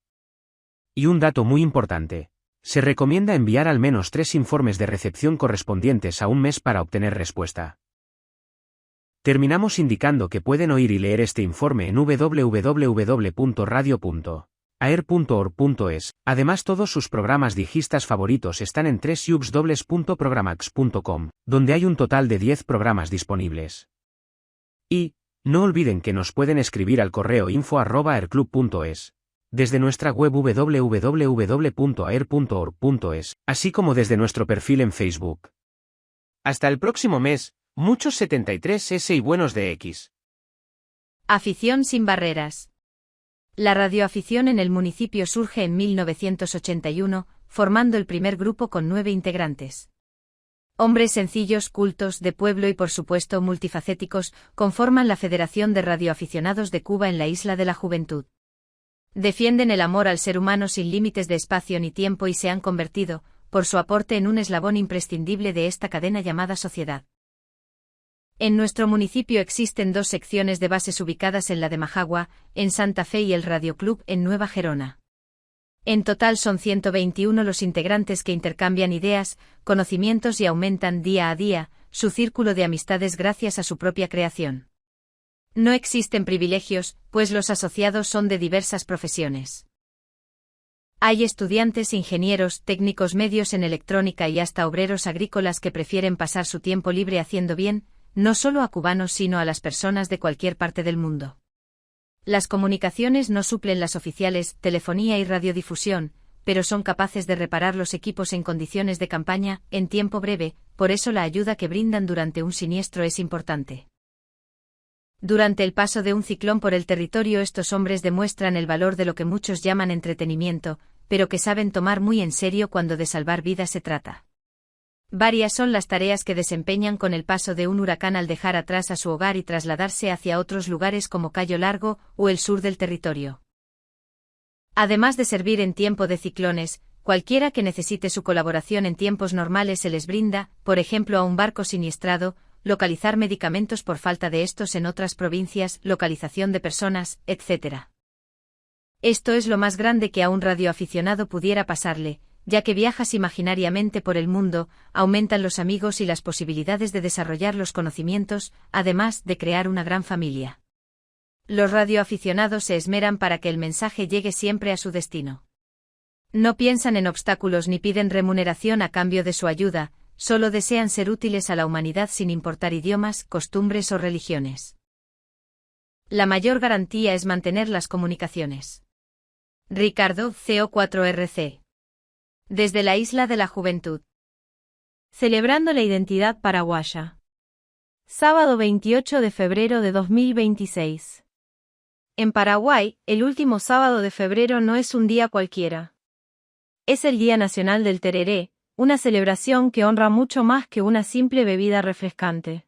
Y un dato muy importante: se recomienda enviar al menos 3 informes de recepción correspondientes a un mes para obtener respuesta. Terminamos indicando que pueden oír y leer este informe en www.radio.aer.org.es. Además, todos sus programas digistas favoritos están en www.programax.com, donde hay un total de 10 programas disponibles. Y, no olviden que nos pueden escribir al correo info@aerclub.es, desde nuestra web www.aer.org.es, así como desde nuestro perfil en Facebook. Hasta el próximo mes, muchos 73S y buenos de X. Afición sin barreras. La radioafición en el municipio surge en 1981, formando el primer grupo con 9 integrantes. Hombres sencillos, cultos, de pueblo y por supuesto multifacéticos, conforman la Federación de Radioaficionados de Cuba en la Isla de la Juventud. Defienden el amor al ser humano sin límites de espacio ni tiempo y se han convertido, por su aporte, en un eslabón imprescindible de esta cadena llamada sociedad. En nuestro municipio existen 2 secciones de bases ubicadas en la de Majagua, en Santa Fe, y el Radioclub en Nueva Gerona. En total son 121 los integrantes que intercambian ideas, conocimientos y aumentan día a día su círculo de amistades gracias a su propia creación. No existen privilegios, pues los asociados son de diversas profesiones. Hay estudiantes, ingenieros, técnicos medios en electrónica y hasta obreros agrícolas que prefieren pasar su tiempo libre haciendo bien, no solo a cubanos sino a las personas de cualquier parte del mundo. Las comunicaciones no suplen las oficiales, telefonía y radiodifusión, pero son capaces de reparar los equipos en condiciones de campaña, en tiempo breve, por eso la ayuda que brindan durante un siniestro es importante. Durante el paso de un ciclón por el territorio, estos hombres demuestran el valor de lo que muchos llaman entretenimiento, pero que saben tomar muy en serio cuando de salvar vidas se trata. Varias son las tareas que desempeñan con el paso de un huracán al dejar atrás a su hogar y trasladarse hacia otros lugares como Cayo Largo o el sur del territorio. Además de servir en tiempo de ciclones, cualquiera que necesite su colaboración en tiempos normales se les brinda, por ejemplo a un barco siniestrado, localizar medicamentos por falta de estos en otras provincias, localización de personas, etc. Esto es lo más grande que a un radioaficionado pudiera pasarle, ya que viajas imaginariamente por el mundo, aumentan los amigos y las posibilidades de desarrollar los conocimientos, además de crear una gran familia. Los radioaficionados se esmeran para que el mensaje llegue siempre a su destino. No piensan en obstáculos ni piden remuneración a cambio de su ayuda, solo desean ser útiles a la humanidad sin importar idiomas, costumbres o religiones. La mayor garantía es mantener las comunicaciones. Ricardo, CO4RC. Desde la Isla de la Juventud. Celebrando la identidad paraguaya. Sábado 28 de febrero de 2026. En Paraguay, el último sábado de febrero no es un día cualquiera. Es el Día Nacional del Tereré, una celebración que honra mucho más que una simple bebida refrescante.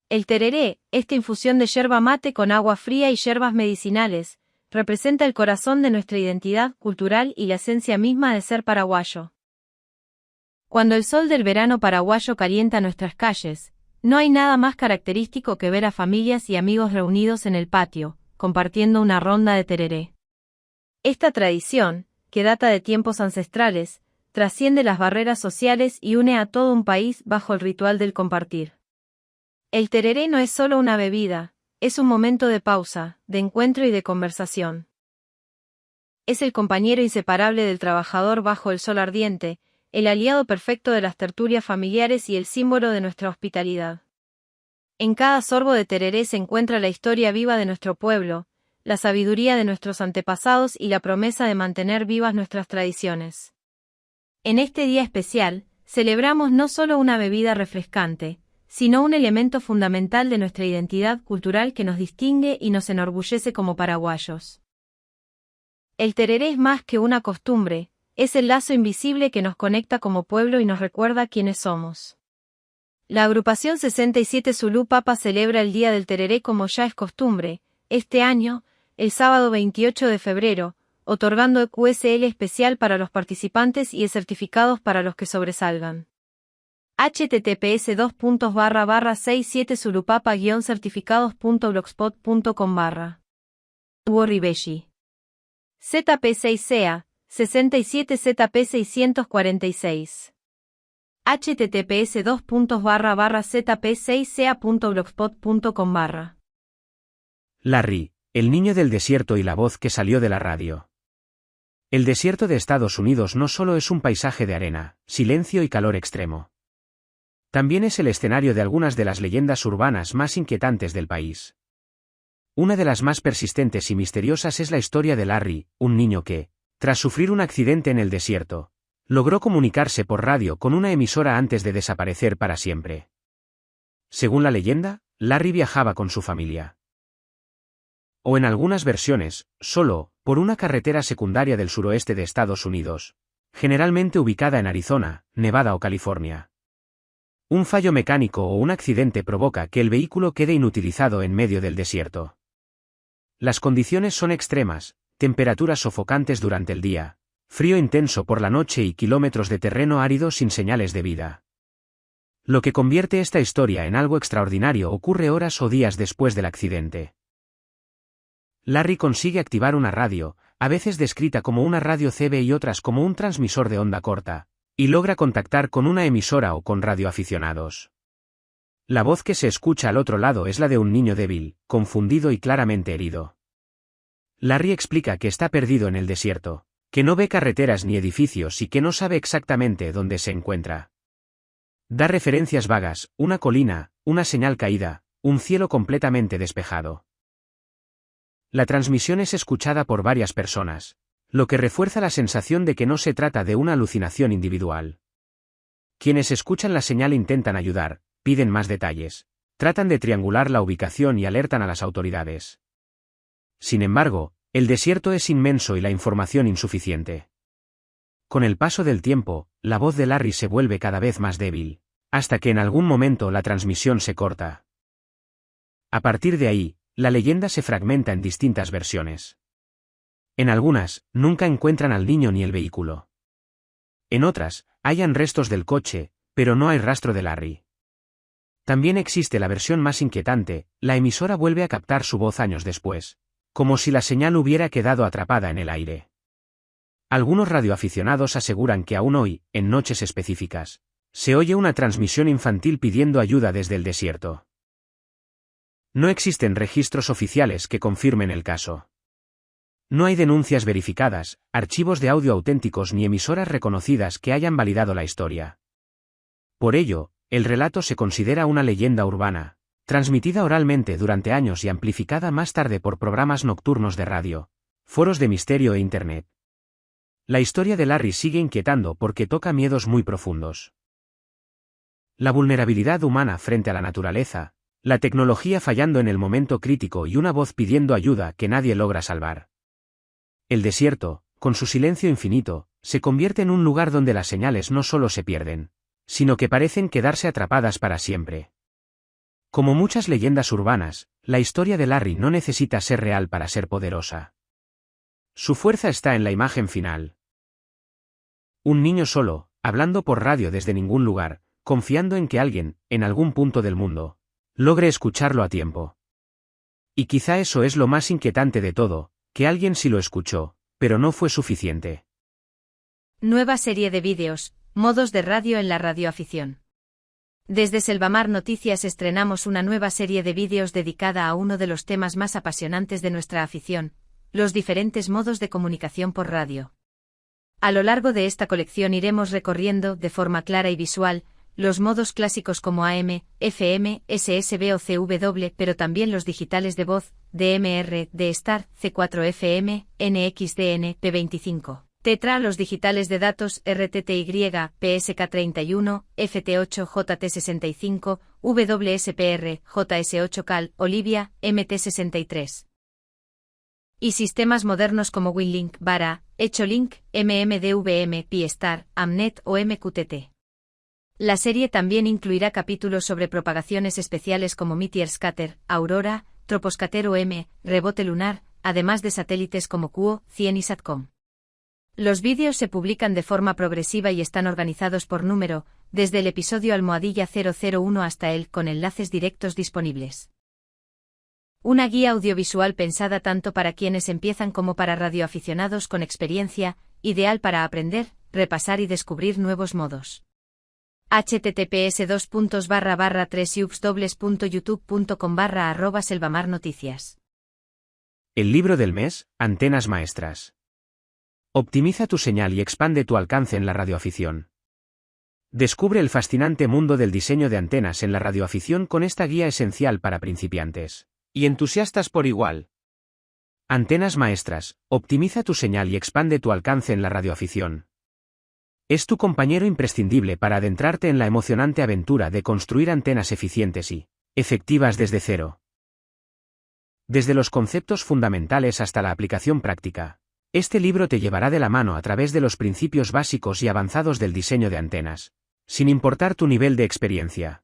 El tereré, esta infusión de yerba mate con agua fría y yerbas medicinales, representa el corazón de nuestra identidad cultural y la esencia misma de ser paraguayo. Cuando el sol del verano paraguayo calienta nuestras calles, no hay nada más característico que ver a familias y amigos reunidos en el patio, compartiendo una ronda de tereré. Esta tradición, que data de tiempos ancestrales, trasciende las barreras sociales y une a todo un país bajo el ritual del compartir. El tereré no es solo una bebida, es un momento de pausa, de encuentro y de conversación. Es el compañero inseparable del trabajador bajo el sol ardiente, el aliado perfecto de las tertulias familiares y el símbolo de nuestra hospitalidad. En cada sorbo de tereré se encuentra la historia viva de nuestro pueblo, la sabiduría de nuestros antepasados y la promesa de mantener vivas nuestras tradiciones. En este día especial, celebramos no solo una bebida refrescante, sino un elemento fundamental de nuestra identidad cultural que nos distingue y nos enorgullece como paraguayos. El tereré es más que una costumbre, es el lazo invisible que nos conecta como pueblo y nos recuerda quiénes somos. La agrupación 67 Zulú Papa celebra el Día del Tereré como ya es costumbre, este año, el sábado 28 de febrero, otorgando EQSL especial para los participantes y certificados para los que sobresalgan. https://67zulupapa-certificados.blogspot.com/ Uoribeshi. ZP6CA, 67 ZP646. https://zp6ca.blogspot.com/ Larry, el niño del desierto y la voz que salió de la radio. El desierto de Estados Unidos no solo es un paisaje de arena, silencio y calor extremo. También es el escenario de algunas de las leyendas urbanas más inquietantes del país. Una de las más persistentes y misteriosas es la historia de Larry, un niño que, tras sufrir un accidente en el desierto, logró comunicarse por radio con una emisora antes de desaparecer para siempre. Según la leyenda, Larry viajaba con su familia. O en algunas versiones, solo, por una carretera secundaria del suroeste de Estados Unidos, generalmente ubicada en Arizona, Nevada o California. Un fallo mecánico o un accidente provoca que el vehículo quede inutilizado en medio del desierto. Las condiciones son extremas, temperaturas sofocantes durante el día, frío intenso por la noche y kilómetros de terreno árido sin señales de vida. Lo que convierte esta historia en algo extraordinario ocurre horas o días después del accidente. Larry consigue activar una radio, a veces descrita como una radio CB y otras como un transmisor de onda corta, y logra contactar con una emisora o con radioaficionados. La voz que se escucha al otro lado es la de un niño débil, confundido y claramente herido. Larry explica que está perdido en el desierto, que no ve carreteras ni edificios y que no sabe exactamente dónde se encuentra. Da referencias vagas, una colina, una señal caída, un cielo completamente despejado. La transmisión es escuchada por varias personas, lo que refuerza la sensación de que no se trata de una alucinación individual. Quienes escuchan la señal intentan ayudar, piden más detalles, tratan de triangular la ubicación y alertan a las autoridades. Sin embargo, el desierto es inmenso y la información insuficiente. Con el paso del tiempo, la voz de Larry se vuelve cada vez más débil, hasta que en algún momento la transmisión se corta. A partir de ahí, la leyenda se fragmenta en distintas versiones. En algunas, nunca encuentran al niño ni el vehículo. En otras, hallan restos del coche, pero no hay rastro de Larry. También existe la versión más inquietante, la emisora vuelve a captar su voz años después, como si la señal hubiera quedado atrapada en el aire. Algunos radioaficionados aseguran que aún hoy, en noches específicas, se oye una transmisión infantil pidiendo ayuda desde el desierto. No existen registros oficiales que confirmen el caso. No hay denuncias verificadas, archivos de audio auténticos ni emisoras reconocidas que hayan validado la historia. Por ello, el relato se considera una leyenda urbana, transmitida oralmente durante años y amplificada más tarde por programas nocturnos de radio, foros de misterio e Internet. La historia de Larry sigue inquietando porque toca miedos muy profundos. La vulnerabilidad humana frente a la naturaleza, la tecnología fallando en el momento crítico y una voz pidiendo ayuda que nadie logra salvar. El desierto, con su silencio infinito, se convierte en un lugar donde las señales no solo se pierden, sino que parecen quedarse atrapadas para siempre. Como muchas leyendas urbanas, la historia de Larry no necesita ser real para ser poderosa. Su fuerza está en la imagen final. Un niño solo, hablando por radio desde ningún lugar, confiando en que alguien, en algún punto del mundo, logre escucharlo a tiempo. Y quizá eso es lo más inquietante de todo, que alguien sí lo escuchó, pero no fue suficiente. Nueva serie de vídeos, modos de radio en la radioafición. Desde Selvamar Noticias estrenamos una nueva serie de vídeos dedicada a uno de los temas más apasionantes de nuestra afición, los diferentes modos de comunicación por radio. A lo largo de esta colección iremos recorriendo, de forma clara y visual, los modos clásicos como AM, FM, SSB o CW, pero también los digitales de voz, DMR, D-Star, C4FM, NXDN, P25. Tetra, los digitales de datos, RTTY, PSK31, FT8, JT65, WSPR, JS8 Cal, Olivia, MT63. Y sistemas modernos como WinLink, Vara, Echolink, MMDVM, Pi-Star, Amnet o MQTT. La serie también incluirá capítulos sobre propagaciones especiales como Meteor Scatter, Aurora, Troposcatter o M, rebote lunar, además de satélites como Kuo, 100 y Satcom. Los vídeos se publican de forma progresiva y están organizados por número, desde el episodio almohadilla 001 hasta el con enlaces directos disponibles. Una guía audiovisual pensada tanto para quienes empiezan como para radioaficionados con experiencia, ideal para aprender, repasar y descubrir nuevos modos. https://www.youtube.com/selvamarnoticias. El libro del mes, Antenas Maestras. Optimiza tu señal y expande tu alcance en la radioafición. Descubre el fascinante mundo del diseño de antenas en la radioafición con esta guía esencial para principiantes y entusiastas por igual. Antenas Maestras, optimiza tu señal y expande tu alcance en la radioafición. Es tu compañero imprescindible para adentrarte en la emocionante aventura de construir antenas eficientes y efectivas desde cero. Desde los conceptos fundamentales hasta la aplicación práctica, este libro te llevará de la mano a través de los principios básicos y avanzados del diseño de antenas, sin importar tu nivel de experiencia.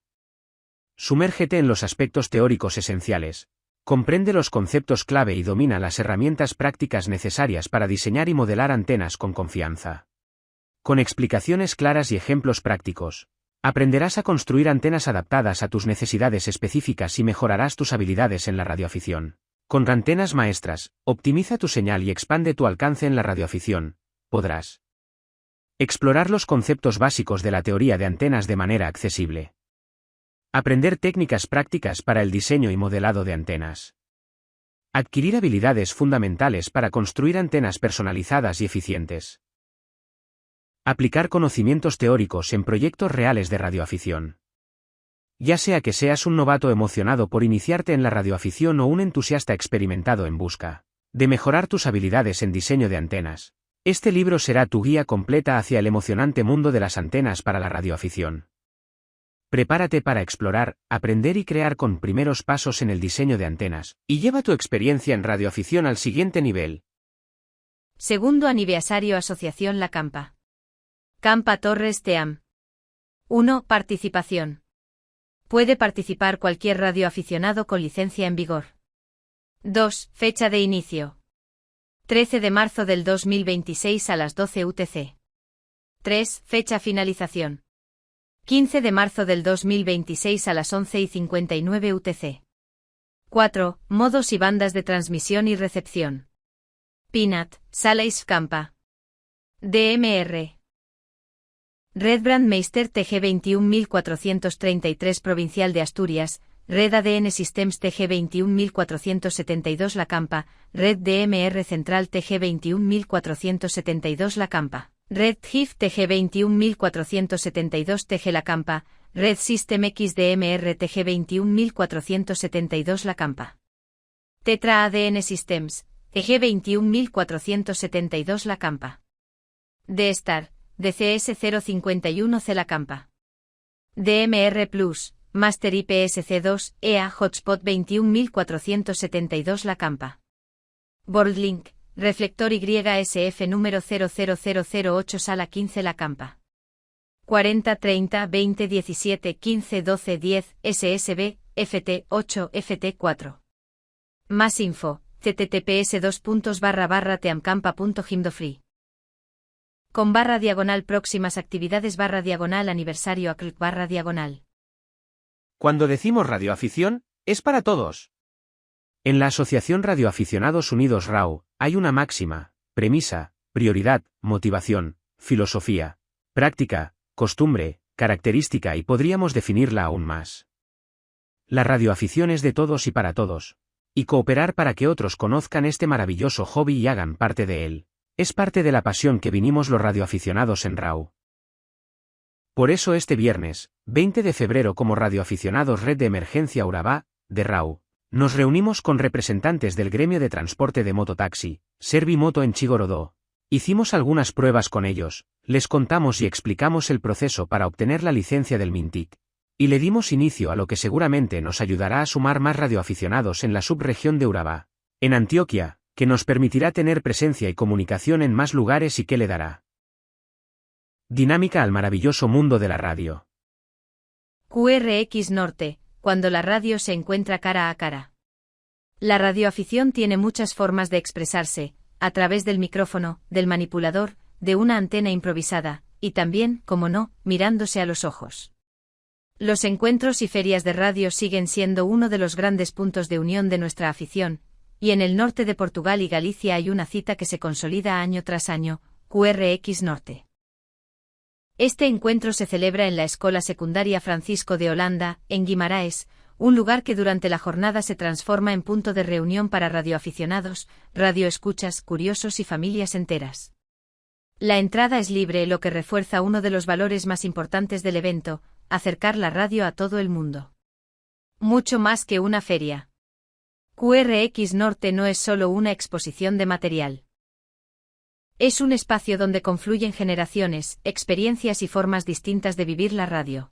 Sumérgete en los aspectos teóricos esenciales, comprende los conceptos clave y domina las herramientas prácticas necesarias para diseñar y modelar antenas con confianza. Con explicaciones claras y ejemplos prácticos, aprenderás a construir antenas adaptadas a tus necesidades específicas y mejorarás tus habilidades en la radioafición. Con Antenas Maestras, optimiza tu señal y expande tu alcance en la radioafición. Podrás explorar los conceptos básicos de la teoría de antenas de manera accesible. Aprender técnicas prácticas para el diseño y modelado de antenas. Adquirir habilidades fundamentales para construir antenas personalizadas y eficientes. Aplicar conocimientos teóricos en proyectos reales de radioafición. Ya sea que seas un novato emocionado por iniciarte en la radioafición o un entusiasta experimentado en busca de mejorar tus habilidades en diseño de antenas, este libro será tu guía completa hacia el emocionante mundo de las antenas para la radioafición. Prepárate para explorar, aprender y crear con primeros pasos en el diseño de antenas, y lleva tu experiencia en radioafición al siguiente nivel. Segundo aniversario Asociación La Campa. Campa Torres Team. 1. Participación. Puede participar cualquier radioaficionado con licencia en vigor. 2. Fecha de inicio. 13 de marzo del 2026 a las 12 UTC. 3. Fecha finalización. 15 de marzo del 2026 a las 11:59 UTC. 4. Modos y bandas de transmisión y recepción. PINAT, Salais Campa. DMR. Red Brandmeister TG 21433 Provincial de Asturias, Red ADN Systems TG 21472 La Campa, Red DMR Central TG 21472 La Campa. Red HIF TG 21472 TG La Campa, Red System XDMR TG 21472 La Campa. Tetra ADN Systems, TG 21472 La Campa. D-Star, DCS 051 C La Campa. DMR Plus, Master IPSC2, EA Hotspot 21472 La Campa. Boardlink, Reflector YSF número 00008 Sala 15 La Campa. 40 30 20 17 15 12 10 SSB, FT 8 FT 4. Más info, https://teamcampa.gimdofree. Con // próximas actividades / aniversario ACLC //. Cuando decimos radioafición, es para todos. En la Asociación Radioaficionados Unidos RAU, hay una máxima, premisa, prioridad, motivación, filosofía, práctica, costumbre, característica y podríamos definirla aún más. La radioafición es de todos y para todos. Y cooperar para que otros conozcan este maravilloso hobby y hagan parte de él. Es parte de la pasión que vinimos los radioaficionados en RAU. Por eso este viernes, 20 de febrero como radioaficionados Red de Emergencia Urabá, de RAU, nos reunimos con representantes del gremio de transporte de mototaxi, Servimoto en Chigorodó. Hicimos algunas pruebas con ellos, les contamos y explicamos el proceso para obtener la licencia del Mintic. Y le dimos inicio a lo que seguramente nos ayudará a sumar más radioaficionados en la subregión de Urabá, en Antioquia, que nos permitirá tener presencia y comunicación en más lugares y que le dará dinámica al maravilloso mundo de la radio. QRX Norte, cuando la radio se encuentra cara a cara. La radioafición tiene muchas formas de expresarse, a través del micrófono, del manipulador, de una antena improvisada, y también, como no, mirándose a los ojos. Los encuentros y ferias de radio siguen siendo uno de los grandes puntos de unión de nuestra afición, y en el norte de Portugal y Galicia hay una cita que se consolida año tras año, QRX Norte. Este encuentro se celebra en la Escola Secundaria Francisco de Holanda, en Guimaraes, un lugar que durante la jornada se transforma en punto de reunión para radioaficionados, radioescuchas, curiosos y familias enteras. La entrada es libre, lo que refuerza uno de los valores más importantes del evento, acercar la radio a todo el mundo. Mucho más que una feria. QRX Norte no es solo una exposición de material. Es un espacio donde confluyen generaciones, experiencias y formas distintas de vivir la radio.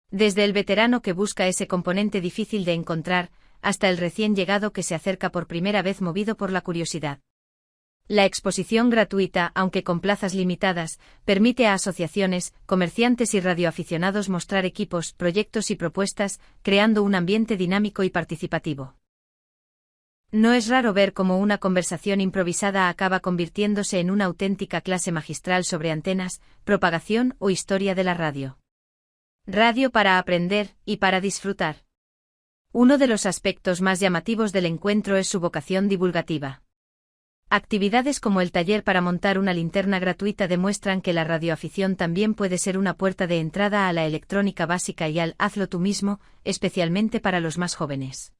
Desde el veterano que busca ese componente difícil de encontrar, hasta el recién llegado que se acerca por primera vez movido por la curiosidad. La exposición gratuita, aunque con plazas limitadas, permite a asociaciones, comerciantes y radioaficionados mostrar equipos, proyectos y propuestas, creando un ambiente dinámico y participativo. No es raro ver cómo una conversación improvisada acaba convirtiéndose en una auténtica clase magistral sobre antenas, propagación o historia de la radio. Radio para aprender y para disfrutar. Uno de los aspectos más llamativos del encuentro es su vocación divulgativa. Actividades como el taller para montar una linterna gratuita demuestran que la radioafición también puede ser una puerta de entrada a la electrónica básica y al hazlo tú mismo, especialmente para los más jóvenes.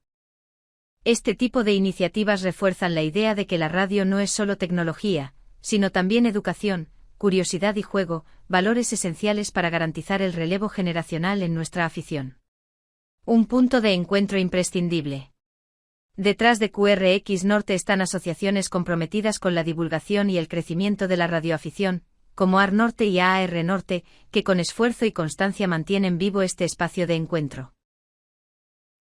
Este tipo de iniciativas refuerzan la idea de que la radio no es solo tecnología, sino también educación, curiosidad y juego, valores esenciales para garantizar el relevo generacional en nuestra afición. Un punto de encuentro imprescindible. Detrás de QRX Norte están asociaciones comprometidas con la divulgación y el crecimiento de la radioafición, como AR Norte y AAR Norte, que con esfuerzo y constancia mantienen vivo este espacio de encuentro.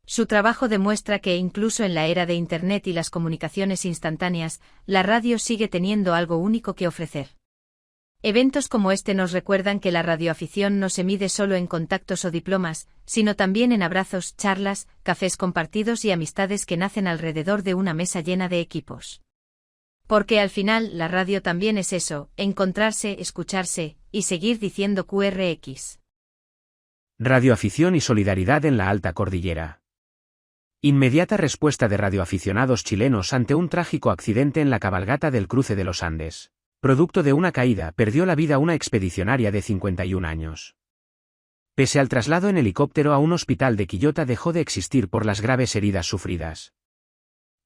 Su trabajo demuestra que incluso en la era de Internet y las comunicaciones instantáneas, la radio sigue teniendo algo único que ofrecer. Eventos como este nos recuerdan que la radioafición no se mide solo en contactos o diplomas, sino también en abrazos, charlas, cafés compartidos y amistades que nacen alrededor de una mesa llena de equipos. Porque al final la radio también es eso, encontrarse, escucharse, y seguir diciendo QRX. Radioafición y solidaridad en la Alta Cordillera. Inmediata respuesta de radioaficionados chilenos ante un trágico accidente en la cabalgata del cruce de los Andes. Producto de una caída, perdió la vida una expedicionaria de 51 años. Pese al traslado en helicóptero a un hospital de Quillota, dejó de existir por las graves heridas sufridas.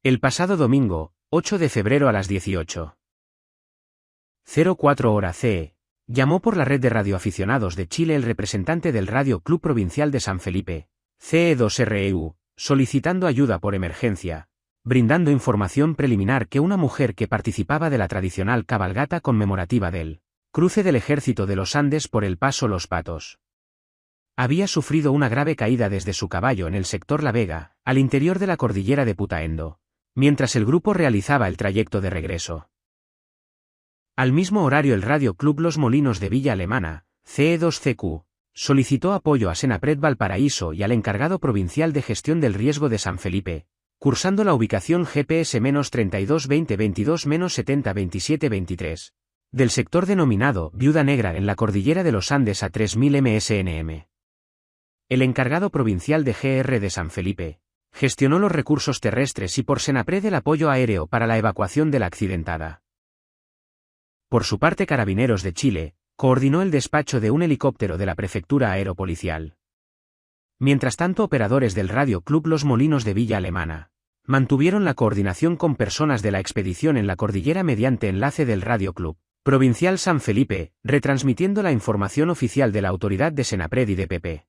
El pasado domingo, 8 de febrero a las 18:04 hora CE, llamó por la red de radioaficionados de Chile el representante del Radio Club Provincial de San Felipe, CE2REU, solicitando ayuda por emergencia, brindando información preliminar que una mujer que participaba de la tradicional cabalgata conmemorativa del cruce del Ejército de los Andes por el Paso Los Patos había sufrido una grave caída desde su caballo en el sector La Vega, al interior de la cordillera de Putaendo, mientras el grupo realizaba el trayecto de regreso. Al mismo horario el Radio Club Los Molinos de Villa Alemana, CE2CQ, solicitó apoyo a Senapred Valparaíso y al encargado provincial de gestión del riesgo de San Felipe, cursando la ubicación GPS-32-20-22-70-27-23, del sector denominado Viuda Negra en la cordillera de los Andes a 3000 msnm. El encargado provincial de GR de San Felipe gestionó los recursos terrestres y por Senapred el apoyo aéreo para la evacuación de la accidentada. Por su parte, Carabineros de Chile coordinó el despacho de un helicóptero de la Prefectura Aeropolicial. Mientras tanto, operadores del Radio Club Los Molinos de Villa Alemana mantuvieron la coordinación con personas de la expedición en la cordillera mediante enlace del Radio Club Provincial San Felipe, retransmitiendo la información oficial de la autoridad de Senapred y de PP.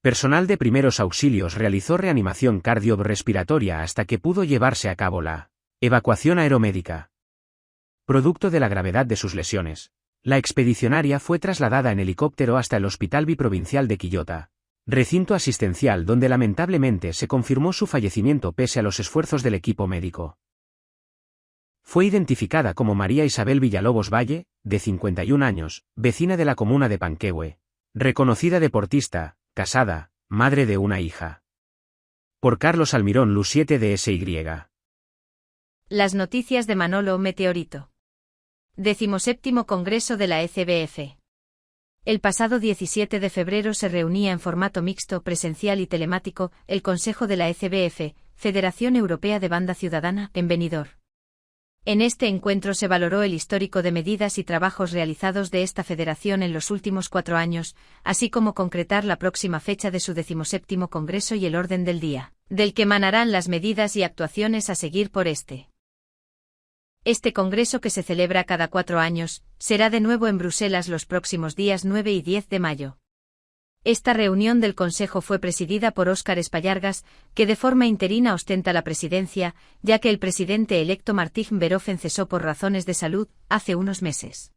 Personal de primeros auxilios realizó reanimación cardiorrespiratoria hasta que pudo llevarse a cabo la evacuación aeromédica. Producto de la gravedad de sus lesiones, la expedicionaria fue trasladada en helicóptero hasta el Hospital Biprovincial de Quillota, recinto asistencial donde lamentablemente se confirmó su fallecimiento pese a los esfuerzos del equipo médico. Fue identificada como María Isabel Villalobos Valle, de 51 años, vecina de la comuna de Panquehue, reconocida deportista, casada, madre de una hija. Por Carlos Almirón Luz 7 DSY. Las noticias de Manolo Meteorito. 17º Congreso de la ECBF. El pasado 17 de febrero se reunía en formato mixto, presencial y telemático, el Consejo de la ECBF, Federación Europea de Banda Ciudadana, en Benidorm. En este encuentro se valoró el histórico de medidas y trabajos realizados de esta federación en los últimos 4 años, así como concretar la próxima fecha de su 17º Congreso y el orden del día, del que emanarán las medidas y actuaciones a seguir por este. Este congreso, que se celebra cada 4 años, será de nuevo en Bruselas los próximos días 9 y 10 de mayo. Esta reunión del Consejo fue presidida por Óscar Espallargas, que de forma interina ostenta la presidencia, ya que el presidente electo Martijn Verhoeven cesó por razones de salud hace unos meses.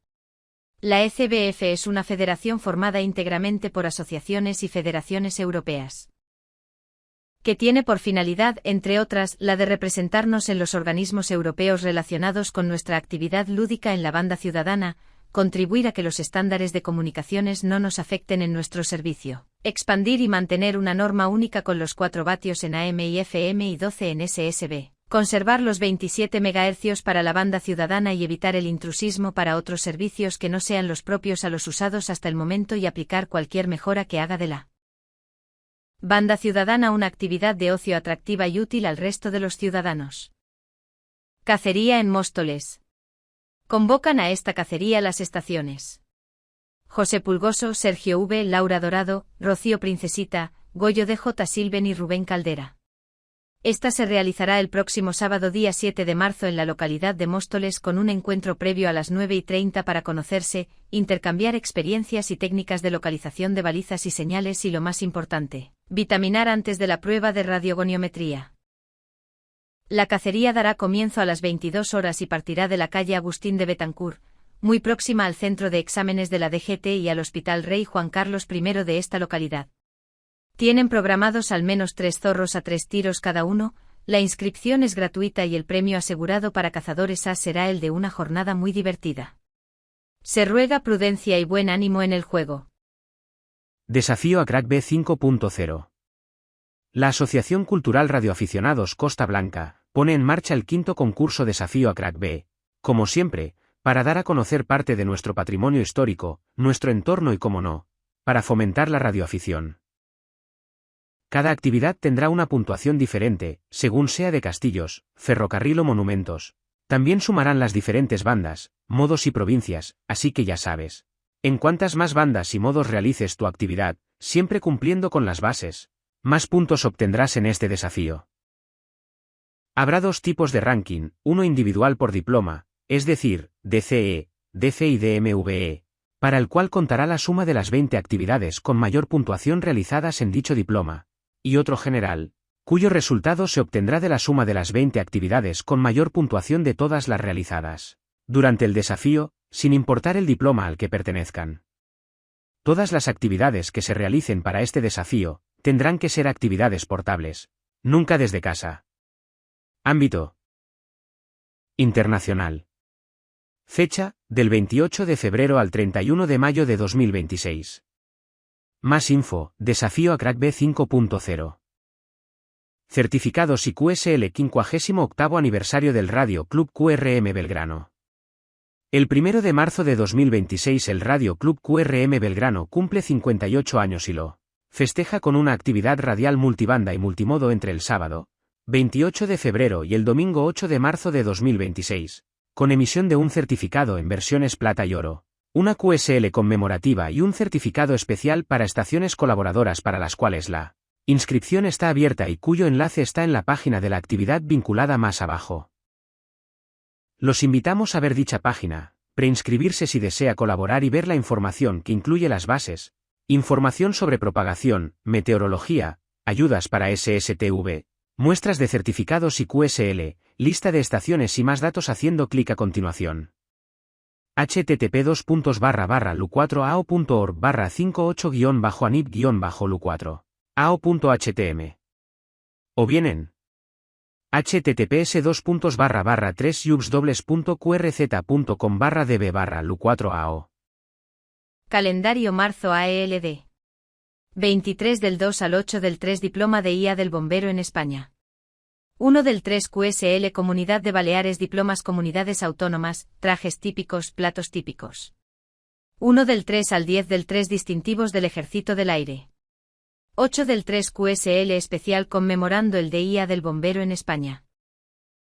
La ECBF es una federación formada íntegramente por asociaciones y federaciones europeas, que tiene por finalidad, entre otras, la de representarnos en los organismos europeos relacionados con nuestra actividad lúdica en la banda ciudadana, contribuir a que los estándares de comunicaciones no nos afecten en nuestro servicio, expandir y mantener una norma única con los 4 vatios en AM y FM y 12 en SSB, conservar los 27 MHz para la banda ciudadana y evitar el intrusismo para otros servicios que no sean los propios a los usados hasta el momento y aplicar cualquier mejora que haga de la banda ciudadana una actividad de ocio atractiva y útil al resto de los ciudadanos. Cacería en Móstoles. Convocan a esta cacería las estaciones José Pulgoso, Sergio V, Laura Dorado, Rocío Princesita, Goyo DJ Silven y Rubén Caldera. Esta se realizará el próximo sábado día 7 de marzo en la localidad de Móstoles con un encuentro previo a las 9:30 para conocerse, intercambiar experiencias y técnicas de localización de balizas y señales y lo más importante, vitaminar antes de la prueba de radiogoniometría. La cacería dará comienzo a las 22 horas y partirá de la calle Agustín de Betancourt, muy próxima al centro de exámenes de la DGT y al Hospital Rey Juan Carlos I de esta localidad. Tienen programados al menos 3 zorros a 3 tiros cada uno, la inscripción es gratuita y el premio asegurado para cazadores A será el de una jornada muy divertida. Se ruega prudencia y buen ánimo en el juego. Desafío a Crack B 5.0. La Asociación Cultural Radioaficionados Costa Blanca pone en marcha el 5º concurso Desafío a Crack B, como siempre, para dar a conocer parte de nuestro patrimonio histórico, nuestro entorno y, como no, para fomentar la radioafición. Cada actividad tendrá una puntuación diferente, según sea de castillos, ferrocarril o monumentos. También sumarán las diferentes bandas, modos y provincias, así que ya sabes. En cuantas más bandas y modos realices tu actividad, siempre cumpliendo con las bases, más puntos obtendrás en este desafío. Habrá 2 tipos de ranking, uno individual por diploma, es decir, DCE, DF y DMVE, para el cual contará la suma de las 20 actividades con mayor puntuación realizadas en dicho diploma, y otro general, cuyo resultado se obtendrá de la suma de las 20 actividades con mayor puntuación de todas las realizadas durante el desafío, sin importar el diploma al que pertenezcan. Todas las actividades que se realicen para este desafío tendrán que ser actividades portables, nunca desde casa. Ámbito internacional. Fecha, del 28 de febrero al 31 de mayo de 2026. Más info, Desafío a Crack B 5.0. Certificados y QSL 58º aniversario del Radio Club QRM Belgrano. El 1 de marzo de 2026 el Radio Club QRM Belgrano cumple 58 años y lo festeja con una actividad radial multibanda y multimodo entre el sábado, 28 de febrero y el domingo 8 de marzo de 2026, con emisión de un certificado en versiones plata y oro, una QSL conmemorativa y un certificado especial para estaciones colaboradoras para las cuales la inscripción está abierta y cuyo enlace está en la página de la actividad vinculada más abajo. Los invitamos a ver dicha página, preinscribirse si desea colaborar y ver la información que incluye las bases, información sobre propagación, meteorología, ayudas para SSTV, muestras de certificados y QSL, lista de estaciones y más datos haciendo clic a continuación. http://lu4ao.org/58-anib-lu4 ao.htm o bien en https://3yubs.qrz.com/db/lu4ao. Calendario marzo AELD. 23 del 2 al 8 del 3 Diploma de IA del Bombero en España. 1 del 3 QSL Comunidad de Baleares Diplomas Comunidades Autónomas, Trajes típicos, Platos típicos. 1 del 3 al 10 del 3 Distintivos del Ejército del Aire. 8 del 3 QSL Especial conmemorando el Día del Bombero en España.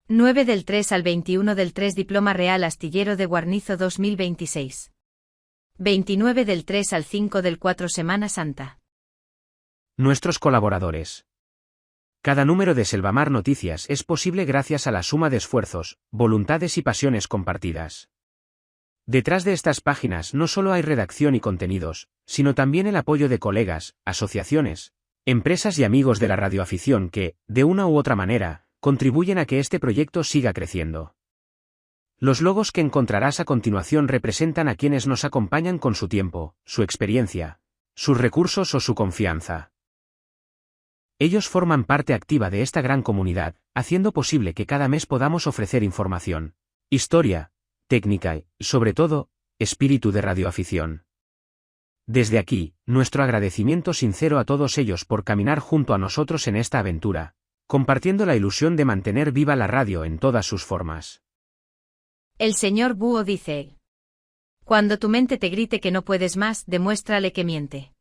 9 del 3 al 21 del 3 Diploma Real Astillero de Guarnizo 2026. 29 del 3 al 5 del 4 Semana Santa. Nuestros colaboradores. Cada número de Selvamar Noticias es posible gracias a la suma de esfuerzos, voluntades y pasiones compartidas. Detrás de estas páginas no solo hay redacción y contenidos, sino también el apoyo de colegas, asociaciones, empresas y amigos de la radioafición que, de una u otra manera, contribuyen a que este proyecto siga creciendo. Los logos que encontrarás a continuación representan a quienes nos acompañan con su tiempo, su experiencia, sus recursos o su confianza. Ellos forman parte activa de esta gran comunidad, haciendo posible que cada mes podamos ofrecer información, historia, técnica y, sobre todo, espíritu de radioafición. Desde aquí, nuestro agradecimiento sincero a todos ellos por caminar junto a nosotros en esta aventura, compartiendo la ilusión de mantener viva la radio en todas sus formas. El señor Búho dice: cuando tu mente te grite que no puedes más, demuéstrale que miente.